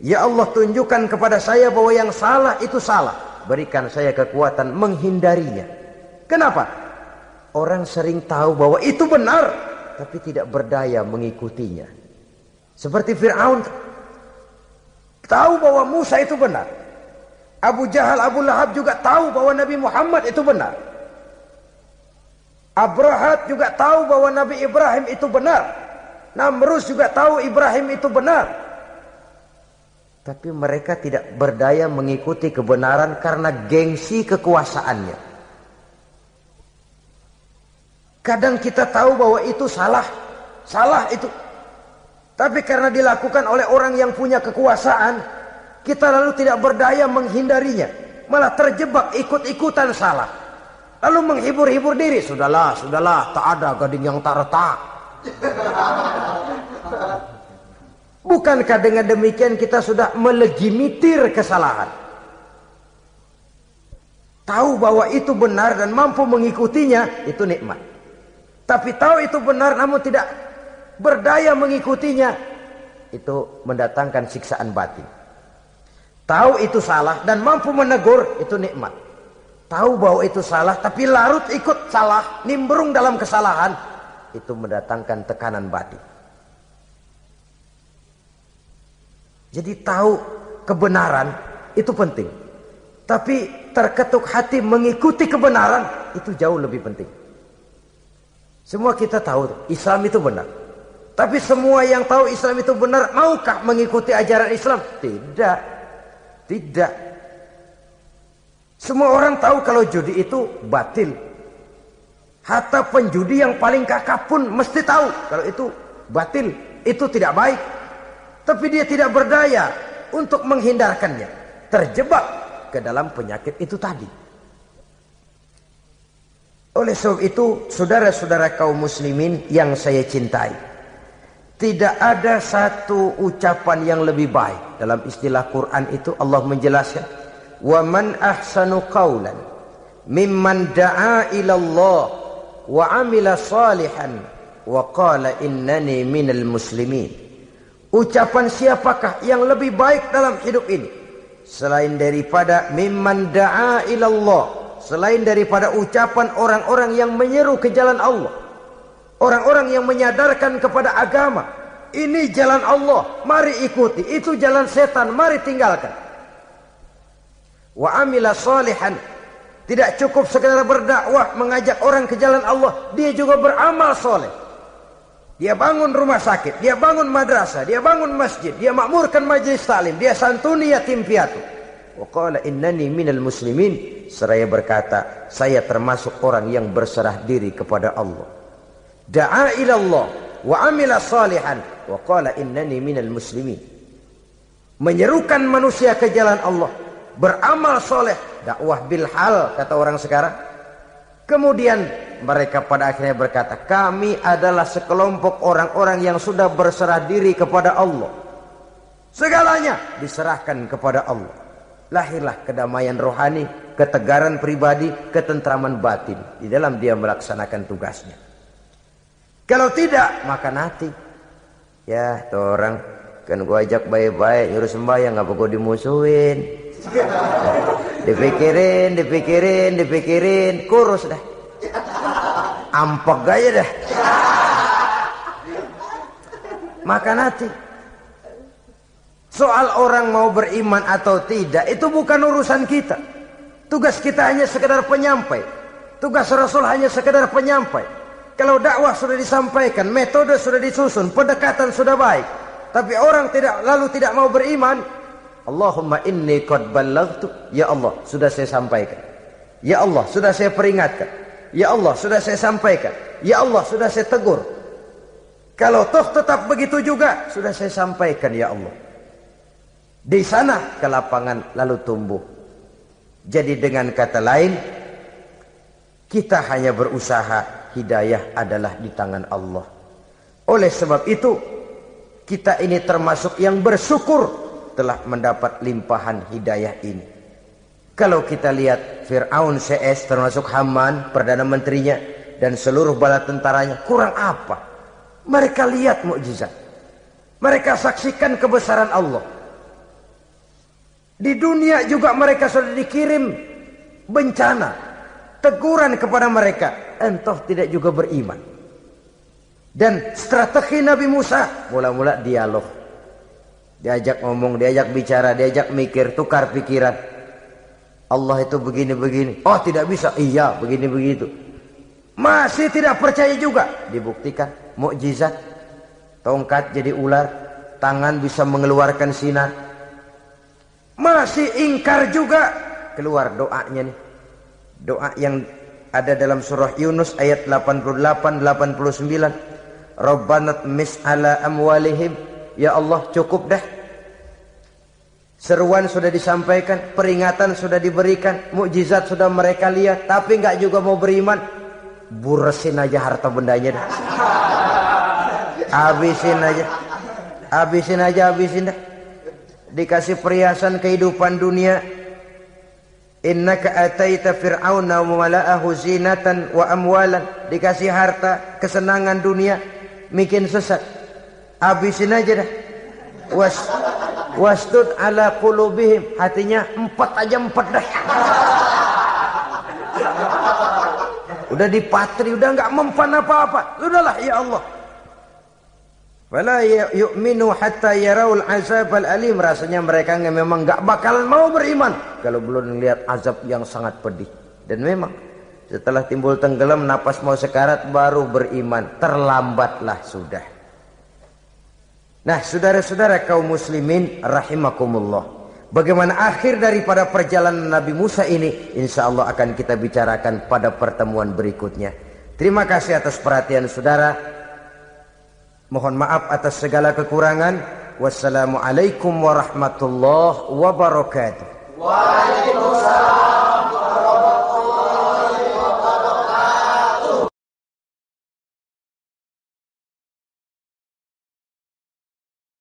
Ya Allah, tunjukkan kepada saya bahwa yang salah itu salah, berikan saya kekuatan menghindarinya. Kenapa? Orang sering tahu bahwa itu benar, tapi tidak berdaya mengikutinya. Seperti Fir'aun, tahu bahwa Musa itu benar. Abu Jahal, Abu Lahab juga tahu bahwa Nabi Muhammad itu benar. Abrahat juga tahu bahwa Nabi Ibrahim itu benar. Namrus juga tahu Ibrahim itu benar. Tapi mereka tidak berdaya mengikuti kebenaran karena gengsi kekuasaannya. Kadang kita tahu bahwa itu salah itu. Tapi karena dilakukan oleh orang yang punya kekuasaan, kita lalu tidak berdaya menghindarinya. Malah terjebak ikut-ikutan salah. Lalu menghibur-hibur diri. Sudahlah, tak ada gading yang tak retak. Bukankah dengan demikian kita sudah melegimitir kesalahan? Tahu bahwa itu benar dan mampu mengikutinya, itu nikmat. Tapi tahu itu benar namun tidak berdaya mengikutinya, itu mendatangkan siksaan batin. Tahu itu salah dan mampu menegur, itu nikmat. Tahu bahwa itu salah tapi larut ikut salah, nimbrung dalam kesalahan, itu mendatangkan tekanan batin. Jadi tahu kebenaran itu penting, tapi terketuk hati mengikuti kebenaran itu jauh lebih penting. Semua kita tahu Islam itu benar, tapi semua yang tahu Islam itu benar maukah mengikuti ajaran Islam? Tidak. Semua orang tahu kalau judi itu batil. Hatta penjudi yang paling kakap pun mesti tahu kalau itu batil, itu tidak baik. Tapi dia tidak berdaya untuk menghindarkannya. Terjebak ke dalam penyakit itu tadi. Oleh sebab itu, saudara-saudara kaum muslimin yang saya cintai, tidak ada satu ucapan yang lebih baik. Dalam istilah Quran itu Allah menjelaskan, wa man ahsanu qawlan mimman da'a ila Allah wa amila salihan wa qala innani minal muslimin. Ucapan siapakah yang lebih baik dalam hidup ini selain daripada mimman da'a ila Allah, selain daripada ucapan orang-orang yang menyeru ke jalan Allah, orang-orang yang menyadarkan kepada agama. Ini jalan Allah, mari ikuti. Itu jalan setan, mari tinggalkan. Wa amila salihan, tidak cukup sekedar berdakwah mengajak orang ke jalan Allah, dia juga beramal soleh. Dia bangun rumah sakit, dia bangun madrasah, dia bangun masjid, dia makmurkan majelis taklim, dia santuni yatim piatu. Wa qala innani minal muslimin, seraya berkata, saya termasuk orang yang berserah diri kepada Allah. Da'a ila Allah wa amila salihan wa qala innani minal muslimin. Menyerukan manusia ke jalan Allah, beramal soleh, dakwah bil hal kata orang sekarang. Kemudian mereka pada akhirnya berkata, kami adalah sekelompok orang-orang yang sudah berserah diri kepada Allah. Segalanya diserahkan kepada Allah. Lahirlah kedamaian rohani, ketegaran pribadi, ketentraman batin di dalam dia melaksanakan tugasnya. Kalau tidak, maka nanti ya tuh orang kan gua ajak baik-baik nyuruh sembahyang, ngapa gua dimusuhin? Dipikirin, kurus dah. ampek gaya dah. Maka nanti soal orang mau beriman atau tidak itu bukan urusan kita. Tugas kita hanya sekedar penyampai. Tugas Rasul hanya sekedar penyampai. Kalau dakwah sudah disampaikan, metode sudah disusun, pendekatan sudah baik, tapi orang tidak mau beriman, Allahumma inni qad ballaghtu, ya Allah sudah saya sampaikan, ya Allah sudah saya peringatkan, ya Allah sudah saya sampaikan, ya Allah sudah saya tegur. Kalau toh tetap begitu juga, sudah saya sampaikan ya Allah. Di sana kelapangan lalu tumbuh. Jadi dengan kata lain, kita hanya berusaha, hidayah adalah di tangan Allah. Oleh sebab itu, kita ini termasuk yang bersyukur telah mendapat limpahan hidayah ini. Kalau kita lihat Fir'aun CS termasuk Haman, Perdana Menterinya, dan seluruh bala tentaranya, kurang apa? Mereka lihat mukjizat. Mereka saksikan kebesaran Allah. Di dunia juga mereka sudah dikirim bencana, teguran kepada mereka, entah tidak juga beriman. Dan strategi Nabi Musa mula-mula dialog, diajak ngomong, diajak bicara, diajak mikir, tukar pikiran. Allah itu begini-begini, oh tidak bisa, iya begini begitu. Masih tidak percaya juga, dibuktikan mukjizat, tongkat jadi ular, tangan bisa mengeluarkan sinar. Masih ingkar juga, keluar doanya nih. Doa yang ada dalam surah Yunus ayat 88-89. Rabbana tmis ala amwalihim. Ya Allah cukup dah. Seruan sudah disampaikan, peringatan sudah diberikan, mukjizat sudah mereka lihat, tapi enggak juga mau beriman. Buresin aja harta bendanya dah. Habisin aja. Habisin dah. Dikasih perhiasan kehidupan dunia. Innaka ataita fir'auna wa mala'ahu zinatan wa amwalan. Dikasih harta, kesenangan dunia, bikin sesat. Habisin aja dah. Wastud ala qulubihim, hatinya 4 dah. Udah dipatri, udah enggak mempan apa-apa. Sudahlah ya Allah. Wala yu'minu hatta yaraul azabal alim. Rasanya mereka memang enggak bakal mau beriman kalau belum melihat azab yang sangat pedih. Dan memang setelah timbul tenggelam, napas mau sekarat, baru beriman. Terlambatlah sudah. Nah, saudara-saudara kaum muslimin rahimakumullah, bagaimana akhir daripada perjalanan Nabi Musa ini, insya Allah akan kita bicarakan pada pertemuan berikutnya. Terima kasih atas perhatian saudara. Mohon maaf atas segala kekurangan. Wassalamualaikum warahmatullahi wabarakatuh. Waalaikumsalam.